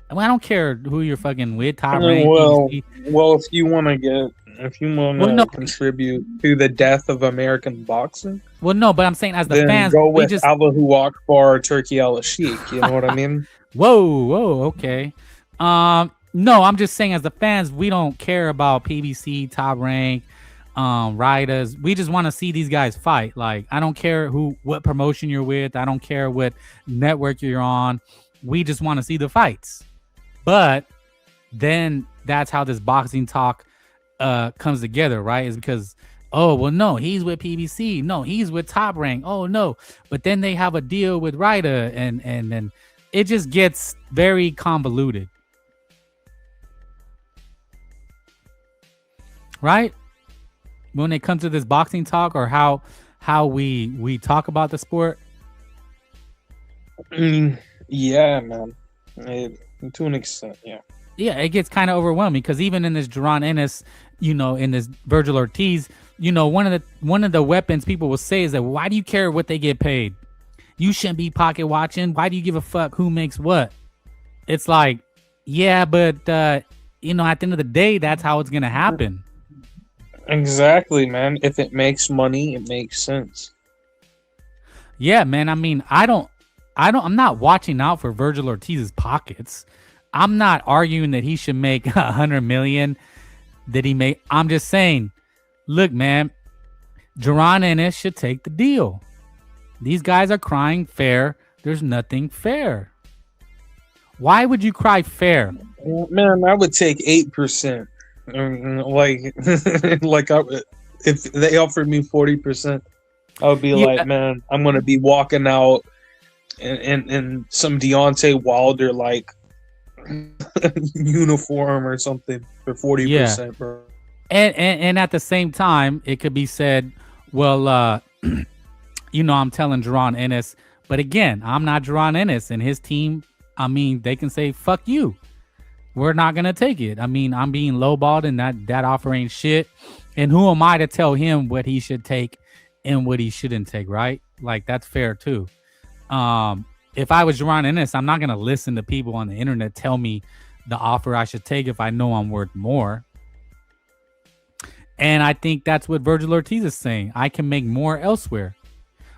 I mean, I don't care who you're fucking with. Top rank. Well, if you want to contribute to the death of American boxing. Well, no, but I'm saying as the then fans, go with we just Allahu Akbar, Turkey Al Sheikh. You know what I mean? Whoa, okay. No, I'm just saying as the fans, we don't care about PBC, Top Rank, riders. We just want to see these guys fight. Like, I don't care what promotion you're with. I don't care what network you're on. We just want to see the fights. But then that's how this boxing talk comes together, right? Is because, oh, well, no, he's with PBC. No, he's with Top Rank. Oh, no. But then they have a deal with Ryder, and then it just gets very convoluted. Right? When it comes to this boxing talk, or how we talk about the sport. Yeah, man. To an extent, yeah. Yeah, it gets kind of overwhelming because even in this Duran Ennis, in this Virgil Ortiz, one of the weapons people will say is that, why do you care what they get paid? You shouldn't be pocket watching. Why do you give a fuck who makes what? It's like, yeah, but at the end of the day, that's how it's gonna happen. Exactly, man. If it makes money, it makes sense. Yeah, man. I mean, I'm not watching out for Virgil Ortiz's pockets. I'm not arguing that he should make $100 million that he made. I'm just saying, look, man, Duran Ennis should take the deal. These guys are crying fair. There's nothing fair. Why would you cry fair? Man, I would take 8%. If they offered me 40%, I would be like, man, I'm gonna be walking out in some Deontay Wilder like uniform or something for 40%, bro. And at the same time, it could be said, well, I'm telling Duran Ennis, but again, I'm not Duran Ennis and his team. I mean, they can say, fuck you. We're not gonna take it. I mean, I'm being lowballed and that offer ain't shit. And who am I to tell him what he should take and what he shouldn't take, right? Like, that's fair too. If I was Duran Ennis, I'm not gonna listen to people on the internet tell me the offer I should take if I know I'm worth more. And I think that's what Virgil Ortiz is saying. I can make more elsewhere.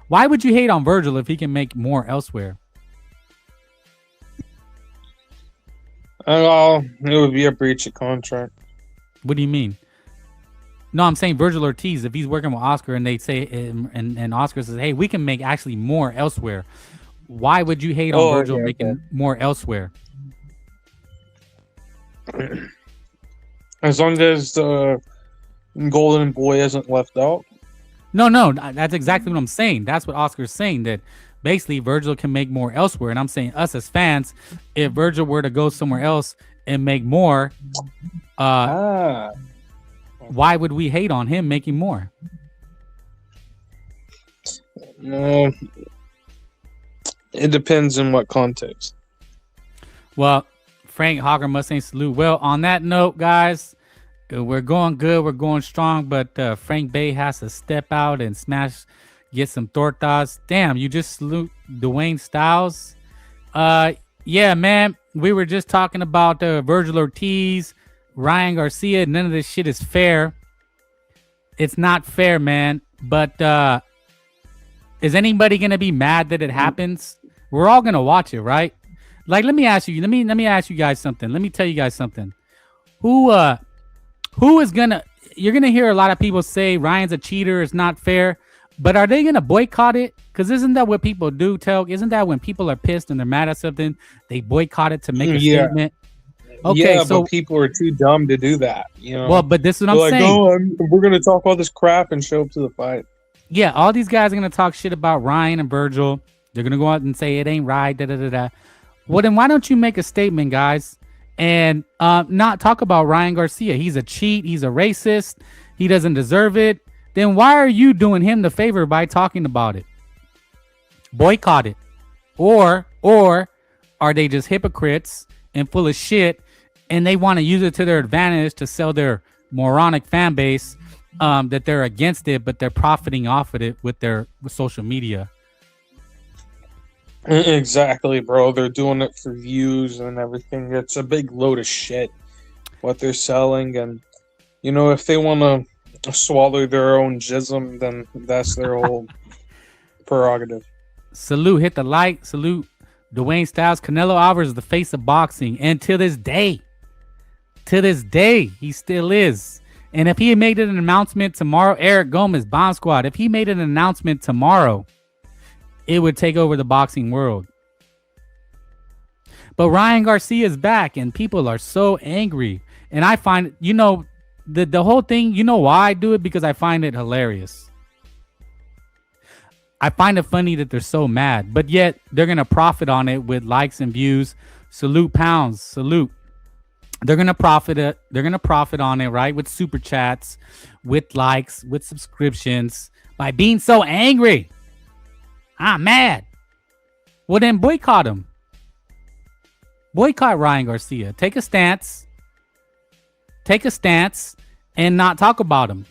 Why would you hate on Virgil if he can make more elsewhere? It would be a breach of contract. What do you mean? No, I'm saying Virgil Ortiz, if he's working with Oscar and they say, and Oscar says, hey, we can make actually more elsewhere. Why would you hate on Virgil making more elsewhere? As long as the Golden Boy isn't left out. No, that's exactly what I'm saying. That's what Oscar's saying, that basically Virgil can make more elsewhere. And I'm saying, us as fans, if Virgil were to go somewhere else and make more, why would we hate on him making more? It depends in what context. Well, Frank Hogger Mustang salute. Well, on that note, guys, we're going good. We're going strong. But Frank Bay has to step out and get some tortas. Damn, you just salute Dwayne Styles. Yeah, man. We were just talking about Virgil Ortiz, Ryan Garcia. None of this shit is fair. It's not fair, man. But is anybody gonna be mad that it happens? We're all gonna watch it, right? Like, let me ask you. Let me ask you guys something. Let me tell you guys something. Who is gonna? You're gonna hear a lot of people say Ryan's a cheater. It's not fair. But are they gonna boycott it? Because isn't that what people do, Telk? Isn't that when people are pissed and they're mad at something, they boycott it to make a statement? Okay, yeah, so but people are too dumb to do that. Well, but this is what I'm saying. We're gonna talk all this crap and show up to the fight. Yeah, all these guys are gonna talk shit about Ryan and Virgil. They're gonna go out and say it ain't right. Da da da da. Well, then why don't you make a statement, guys, and not talk about Ryan Garcia? He's a cheat. He's a racist. He doesn't deserve it. Then why are you doing him the favor by talking about it? Boycott it. Or are they just hypocrites and full of shit and they want to use it to their advantage to sell their moronic fan base that they're against it, but they're profiting off of it with their social media? Exactly, bro. They're doing it for views and everything. It's a big load of shit what they're selling. And, if they want to swallow their own jism, then that's their whole prerogative. Salute, hit the like. Salute Dwayne Styles, Canelo Alvarez is the face of boxing, and to this day, he still is. And if he made an announcement tomorrow, Eric Gomez, Bomb Squad, if he made an announcement tomorrow, it would take over the boxing world. But Ryan Garcia is back, and people are so angry. And I find, the whole thing, you know why I do it? Because I find it hilarious. I find it funny that they're so mad, but yet they're going to profit on it with likes and views. Salute pounds, salute. They're going to profit it. They're going to profit on it, right? With super chats, with likes, with subscriptions, by being so angry. I'm mad. Well, then boycott him. Boycott Ryan Garcia. Take a stance and not talk about him.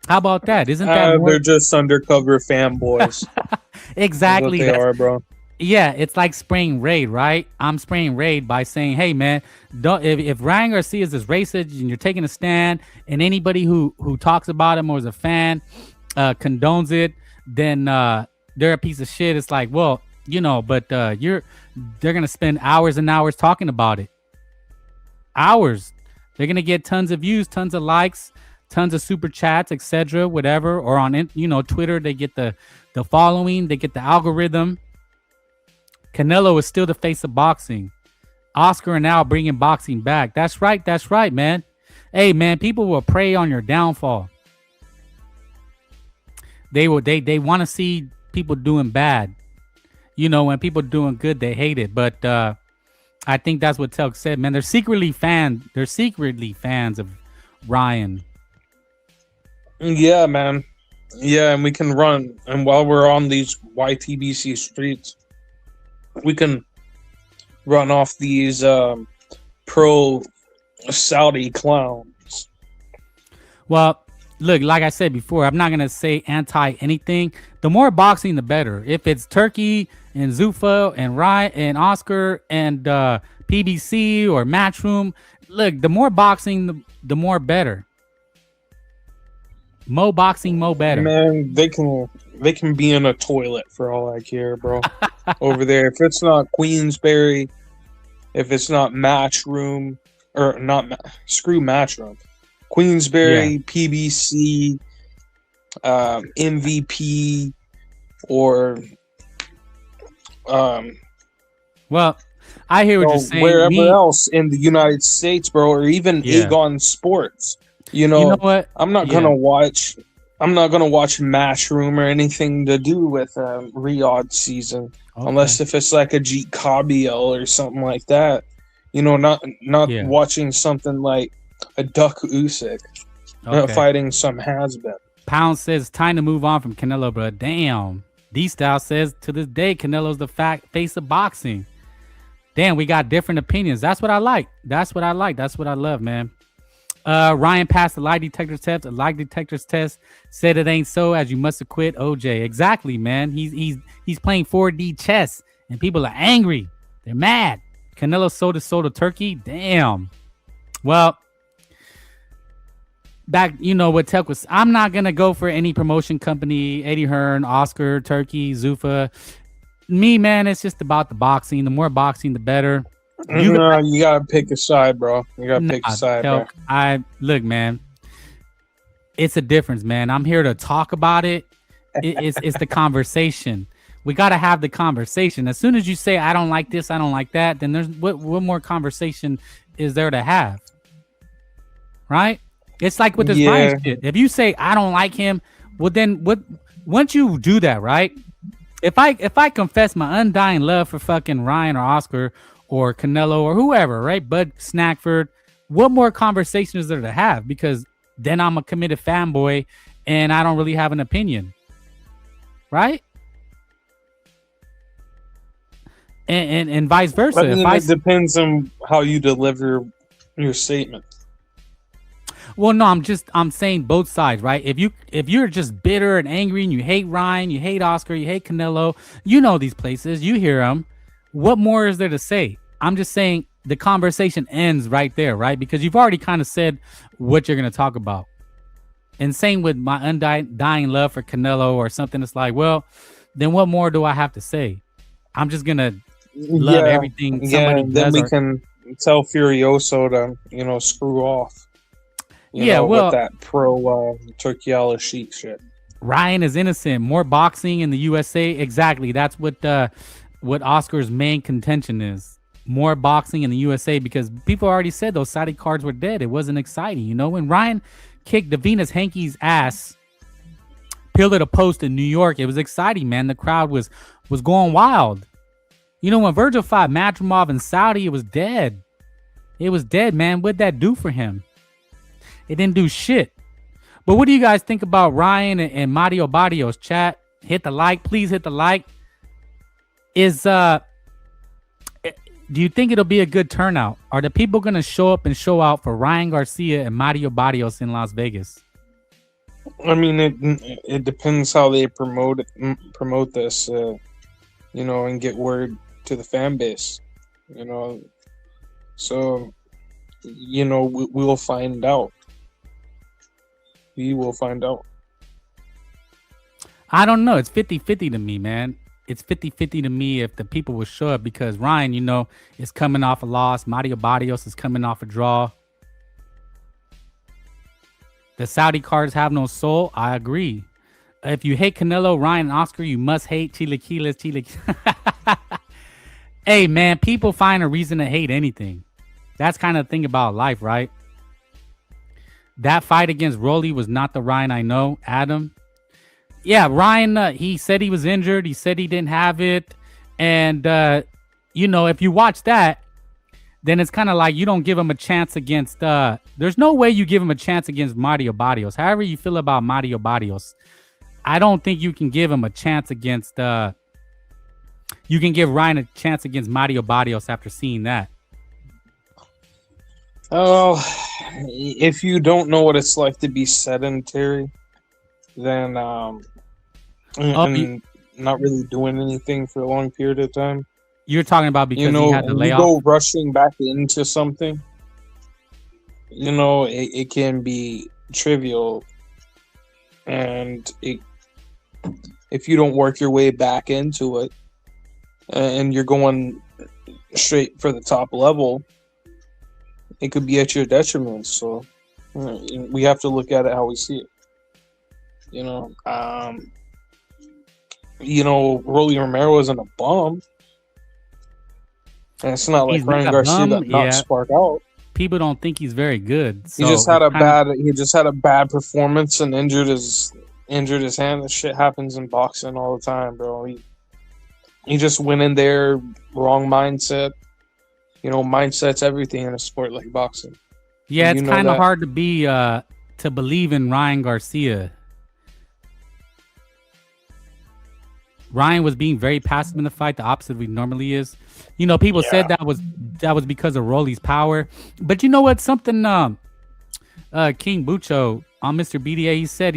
How about that? Isn't that they're just undercover fanboys. Exactly. That's what they are, bro. Yeah, it's like spraying raid, right? I'm spraying raid by saying, hey, man, don't if Ryan Garcia is this racist and you're taking a stand, and anybody who talks about him or is a fan condones it, then they're a piece of shit. It's like, well, but they're gonna spend hours and hours talking about it. Hours. They're gonna get tons of views, tons of likes, tons of super chats, etc., whatever. Or on Twitter, they get the following, they get the algorithm. Canelo is still the face of boxing. Oscar and Al bringing boxing back. That's right, man. Hey, man, people will prey on your downfall. They want to see people doing bad. When people doing good, they hate it. But I think that's what Telk said, man. They're secretly fans of Ryan. Yeah, man. Yeah, and we can run. And while we're on these YTBC streets, we can run off these pro Saudi clowns. Well, look, like I said before, I'm not gonna say anti anything. The more boxing, the better. If it's Turkey and Zuffa and Ryan and Oscar and PBC or Matchroom, look, the more boxing, the more better. Mo boxing, mo better. Man, they can be in a toilet for all I care, bro. Over there, if it's not Queensberry, if it's not Matchroom, or not screw Matchroom, Queensberry, PBC, MVP, or well, I hear what you're saying. Wherever else in the United States, bro, or even Aegon Sports. You know what? I'm not gonna watch Matchroom or anything to do with Riyadh season, unless if it's like a Jeet Kabiel or something like that. Not watching something like a Duck Usyk fighting some has-been. Pound says time to move on from Canelo, bro. Damn. D-Style says to this day Canelo's the face of boxing. Damn, we got different opinions. That's what I like. That's what I love, man. Ryan passed the lie detector test. The lie detector test said it ain't so, as you must have quit OJ. Exactly, man. He's playing 4D chess, and people are angry. They're mad. Canelo sold a turkey. Damn. Well, back, what Tech was. I'm not gonna go for any promotion company. Eddie Hearn, Oscar, Turkey, Zuffa. Me, man, it's just about the boxing. The more boxing, the better. You gotta pick a side, bro. You gotta pick a side, bro. Look, man. It's a difference, man. I'm here to talk about it. It's the conversation. We gotta have the conversation. As soon as you say I don't like this, I don't like that, then there's what more conversation is there to have? Right? It's like with this Ryan shit. If you say I don't like him, well then once you do that, right? If I confess my undying love for fucking Ryan or Oscar or Canelo or whoever, right? Bud Snackford, what more conversation is there to have? Because then I'm a committed fanboy and I don't really have an opinion. Right? And vice versa. It depends on how you deliver your statement. Well, no, I'm saying both sides, right? If you're just bitter and angry and you hate Ryan, you hate Oscar, you hate Canelo, these places, you hear them. What more is there to say? I'm just saying the conversation ends right there, right? Because you've already kind of said what you're going to talk about. And same with my undying love for Canelo or something that's like, well, then what more do I have to say? I'm just gonna love everything somebody then does. we can tell Furioso to screw off. With that pro Turkiala Sheik shit. Ryan is innocent. More boxing in the USA. Exactly. That's what Oscar's main contention is. More boxing in the USA, because people already said those Saudi cards were dead. It wasn't exciting. When Ryan kicked Davina's Hankey's ass, pillar to post in New York, it was exciting, man. The crowd was going wild. When Virgil fought Madrimov in Saudi, it was dead. It was dead, man. What'd that do for him? It didn't do shit. But what do you guys think about Ryan and Mario Barrios? Chat, hit the like. Please hit the like. Do you think it'll be a good turnout? Are the people going to show up and show out for Ryan Garcia and Mario Barrios in Las Vegas? I mean, it depends how they promote this, and get word to the fan base, So, we'll find out. We will find out. I don't know. It's 50-50 to me, man. It's 50-50 to me if the people will show up, because Ryan, is coming off a loss. Mario Barrios is coming off a draw. The Saudi cards have no soul. I agree. If you hate Canelo, Ryan, and Oscar, you must hate Chilaquiles. Hey, man, people find a reason to hate anything. That's kind of the thing about life, right? That fight against Rolly was not the Ryan I know, Adam. Yeah, Ryan, he said he was injured. He said he didn't have it. And, if you watch that, then it's kind of like you don't give him a chance against... there's no way you give him a chance against Mario Barrios. However you feel about Mario Barrios, I don't think you can give him a chance against... you can give Ryan a chance against Mario Barrios after seeing that. Oh, if you don't know what it's like to be sedentary, then and not really doing anything for a long period of time. You're talking about because he had to lay off? You go rushing back into something, it can be trivial. And if you don't work your way back into it, and you're going straight for the top level, it could be at your detriment. So we have to look at it how we see it. Rolly Romero isn't a bum. And it's not like Ryan Garcia that knocks Spark out. People don't think he's very good. So he just had a bad performance and injured his hand. This shit happens in boxing all the time, bro. He just went in there, wrong mindset. Mindset's everything in a sport like boxing. Yeah, it's kind of hard to believe in Ryan Garcia. Ryan was being very passive in the fight, the opposite of what he normally is. People said that was because of Rolly's power. But you know what? Something King Bucho on Mr. BDA, he said,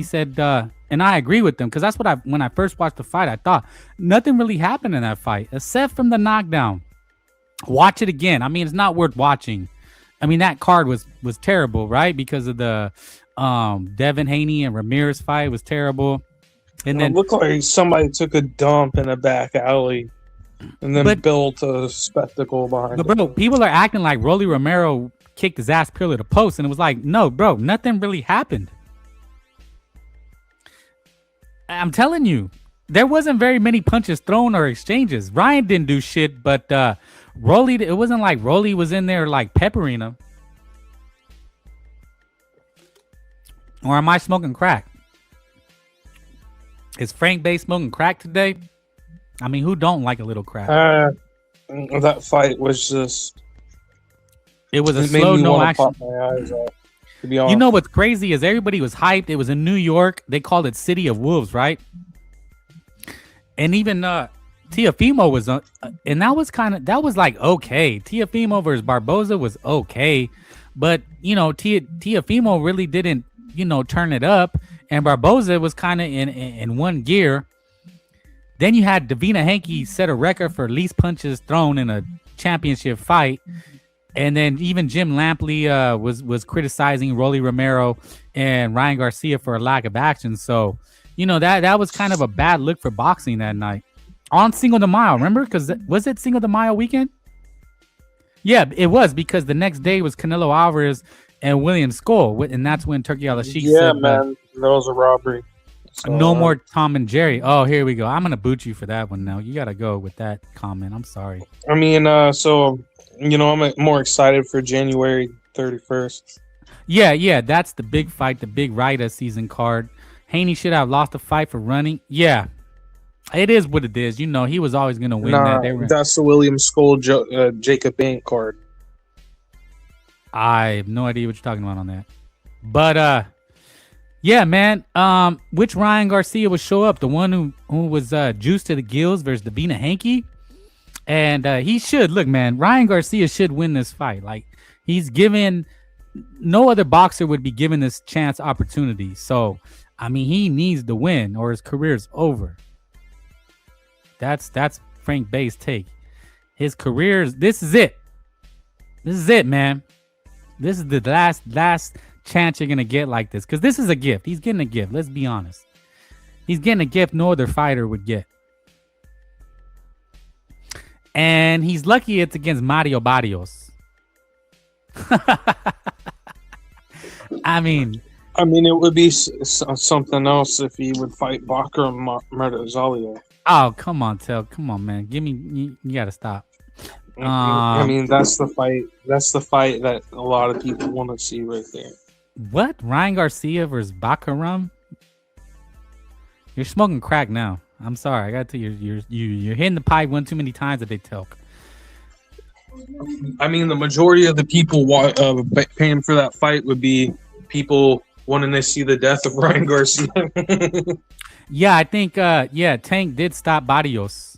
and I agree with them, because that's what when I first watched the fight, I thought nothing really happened in that fight except from the knockdown. Watch it again. I mean, it's not worth watching. I mean, that card was terrible, right? Because of the Devin Haney and Ramirez fight was terrible. And then it looked like somebody took a dump in a back alley and then built a spectacle behind it. But bro, people are acting like Rolly Romero kicked his ass pillar to post, and it was like, no, bro, nothing really happened. I'm telling you, there wasn't very many punches thrown or exchanges. Ryan didn't do shit, but Rolly, it wasn't like Rolly was in there like peppering him. Or am I smoking crack? Is Frank Bay smoking crack today? I mean, who don't like a little crack? That fight was just... It was a slow, no action. Pop my eyes out, to be honest. You know what's crazy is everybody was hyped. It was in New York. They called it City of Wolves, right? And even Teofimo was, and that was like okay. Teofimo versus Barboza was okay, but Teofimo really didn't turn it up, and Barboza was kind of in one gear. Then you had Davina Hankey set a record for least punches thrown in a championship fight, and then even Jim Lampley was criticizing Rolly Romero and Ryan Garcia for a lack of action. So that was kind of a bad look for boxing that night on Cinco de Mayo. Remember? Because was it Cinco de Mayo weekend? Yeah, it was, because the next day was Canelo Alvarez and William Skull, and that's when Turkey Al-Sheikh said, man, that was a robbery. So, no more Tom and Jerry. Oh, here we go. I'm gonna boot you for that one now. You gotta go with that comment. I'm sorry. I mean, so I'm more excited for January 31st. Yeah, that's the big fight, the big Ryder season card. Haney should have lost the fight for running. Yeah, it is what it is. He was always gonna win that. That's the William Skull Jacob Bank card. I have no idea what you're talking about on that. But yeah, man. Which Ryan Garcia would show up? The one who was juiced to the gills versus Davina Hanke? And he should. Look, man, Ryan Garcia should win this fight. Like, he's given, no other boxer would be given this chance opportunity. So, I mean, he needs to win or his career's over. That's Frank Bay's take. His career's, this is it. This is it, man. This is the last chance you're gonna get like this, because this is a gift. He's getting a gift. Let's be honest. He's getting a gift no other fighter would get. And he's lucky it's against Mario Barrios. I mean, it would be something else if he would fight Bakr Murtazalia. Oh, come on, come on, man. Give me, you gotta stop. I mean, that's the fight. That's the fight that a lot of people want to see right there. What? Ryan Garcia versus Bakaram? You're smoking crack now. I'm sorry. I gotta tell you, you're hitting the pipe one too many times that they talk. I mean, the majority of the people paying for that fight would be people wanting to see the death of Ryan Garcia. Yeah, I think Tank did stop Barrios.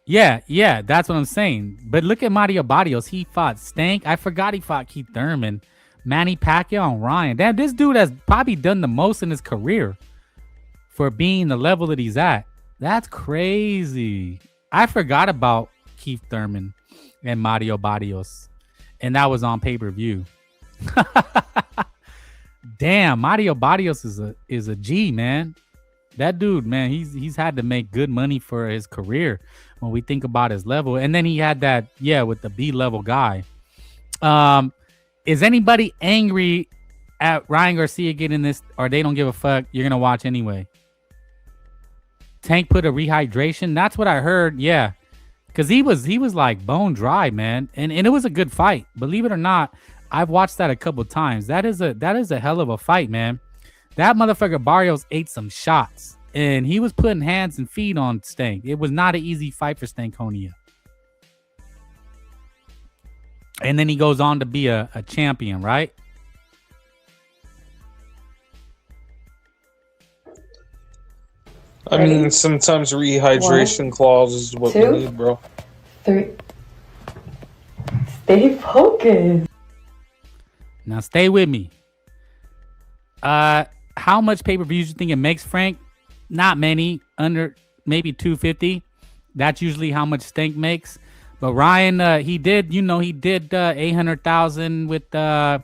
Yeah, that's what I'm saying. But look at Mario Barrios. He fought Stank. I forgot he fought Keith Thurman, Manny Pacquiao, and Ryan. Damn, this dude has probably done the most in his career for being the level that he's at. That's crazy. I forgot about Keith Thurman and Mario Barrios, and that was on pay-per-view. Damn, Mario Barrios is a G, man. That dude, man, he's had to make good money for his career when we think about his level. And then he had that, with the B-level guy. Is anybody angry at Ryan Garcia getting this, or they don't give a fuck? You're going to watch anyway. Tank put a rehydration. That's what I heard. Yeah. Because he was like bone dry, man. And it was a good fight. Believe it or not, I've watched that a couple times. That is a hell of a fight, man. That motherfucker Barrios ate some shots, and he was putting hands and feet on Stank. It was not an easy fight for Stankonia. And then he goes on to be a champion, right? I mean, sometimes rehydration clause is what we need, bro. 3. Stay focused. Now stay with me. How much pay-per-views you think it makes, Frank? Not many, under maybe 250. That's usually how much Stank makes. But Ryan, he did 800,000 with what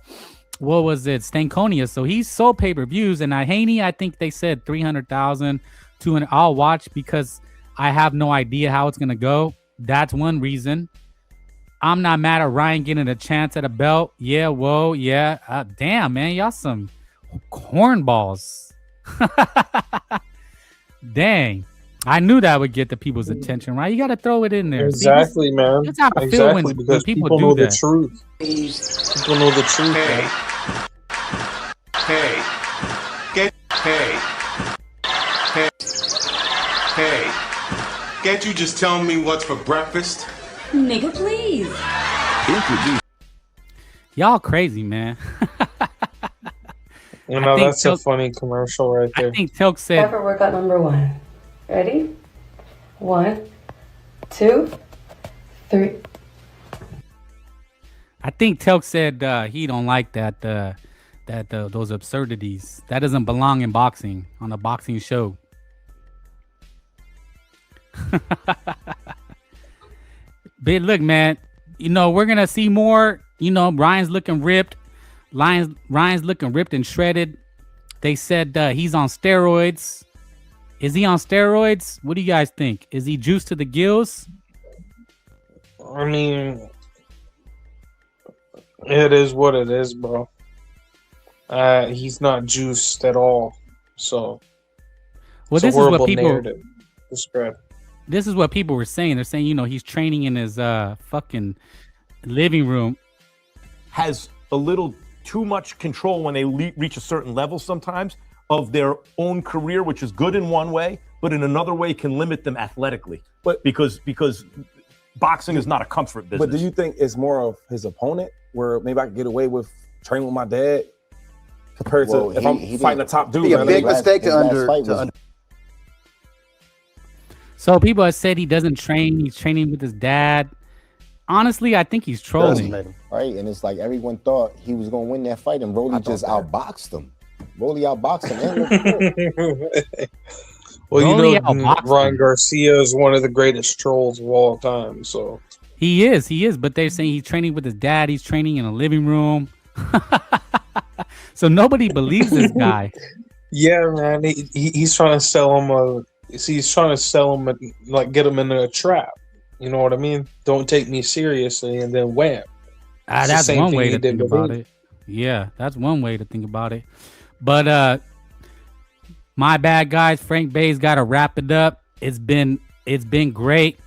was it, Stankonia? So he sold pay-per-views, and Haney, I think they said 300,000, 200. I'll watch because I have no idea how it's gonna go. That's one reason. I'm not mad at Ryan getting a chance at a belt. Yeah, whoa, yeah. Damn, man, y'all some cornballs. Dang, I knew that would get the people's attention, right? You got to throw it in there. Exactly, man. That's how I feel when people do know that. The truth. People know the truth, man. Hey, can't you just tell me what's for breakfast? Nigga, please. Y'all crazy, man. That's a funny commercial right there. I think Telk said. Time for workout number 1. Ready? 1, 2, 3. I think Telk said he don't like that those absurdities. That doesn't belong in boxing on a boxing show. But look, man, we're gonna see more. Ryan's looking ripped. Ryan's looking ripped and shredded. They said he's on steroids. Is he on steroids? What do you guys think? Is he juiced to the gills? I mean, it is what it is, bro. He's not juiced at all. So, Well, it's this a is what horrible people. narrative to spread. This is what people were saying. They're saying, he's training in his fucking living room. Has a little too much control when they reach a certain level sometimes of their own career, which is good in one way, but in another way can limit them athletically. But because boxing is not a comfort business. But do you think it's more of his opponent, where maybe I could get away with training with my dad, compared to if I'm fighting a top dude? It'd be a big mistake to under. So people have said he doesn't train. He's training with his dad. Honestly, I think he's trolling. Right, and it's like everyone thought he was going to win that fight, and Rolly just outboxed him. Rolly outboxed him. Well, Rolly Ryan Garcia is one of the greatest trolls of all time. So he is. But they're saying he's training with his dad. He's training in a living room. So nobody believes this guy. Yeah, man. He's trying to sell him he's trying to sell him, like get him into a trap. You know what I mean? Don't take me seriously, and then wham. That's one way to think about it. Yeah, that's one way to think about it. But my bad, guys. Frank Bay's got to wrap it up. It's been great.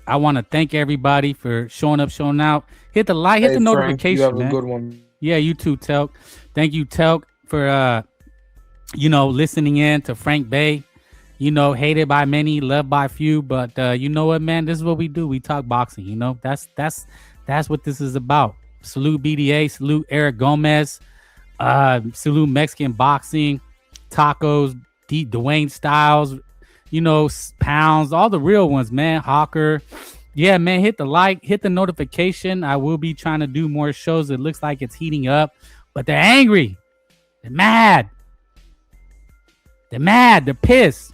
I want to thank everybody for showing up, showing out. Hit the like, hit the notification. Frank, you have man. a good one. Yeah, you too, Telk. Thank you, Telk, for listening in to Frank Bay. Hated by many, loved by few, but you know what, man? This is what we do. We talk boxing. That's what this is about. Salute BDA, salute Eric Gomez, salute Mexican boxing, tacos, Dwayne Styles, Pounds, all the real ones, man. Hawker. Yeah, man, hit the like, hit the notification. I will be trying to do more shows. It looks like it's heating up, but they're angry. They're mad. They're pissed.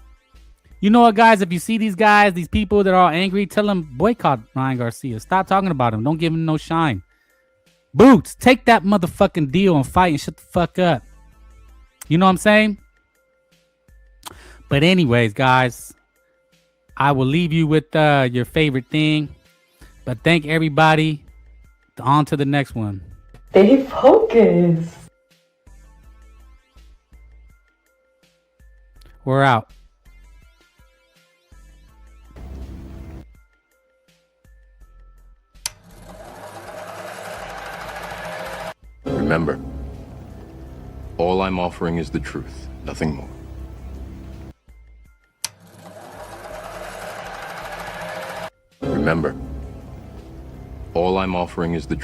You know what, guys? If you see these guys, these people that are all angry, tell them boycott Ryan Garcia. Stop talking about him. Don't give him no shine. Boots, take that motherfucking deal and fight and shut the fuck up. You know what I'm saying? But anyways, guys, I will leave you with your favorite thing. But thank everybody. On to the next one. Stay focused. We're out. Remember, all I'm offering is the truth, nothing more. Remember, all I'm offering is the truth.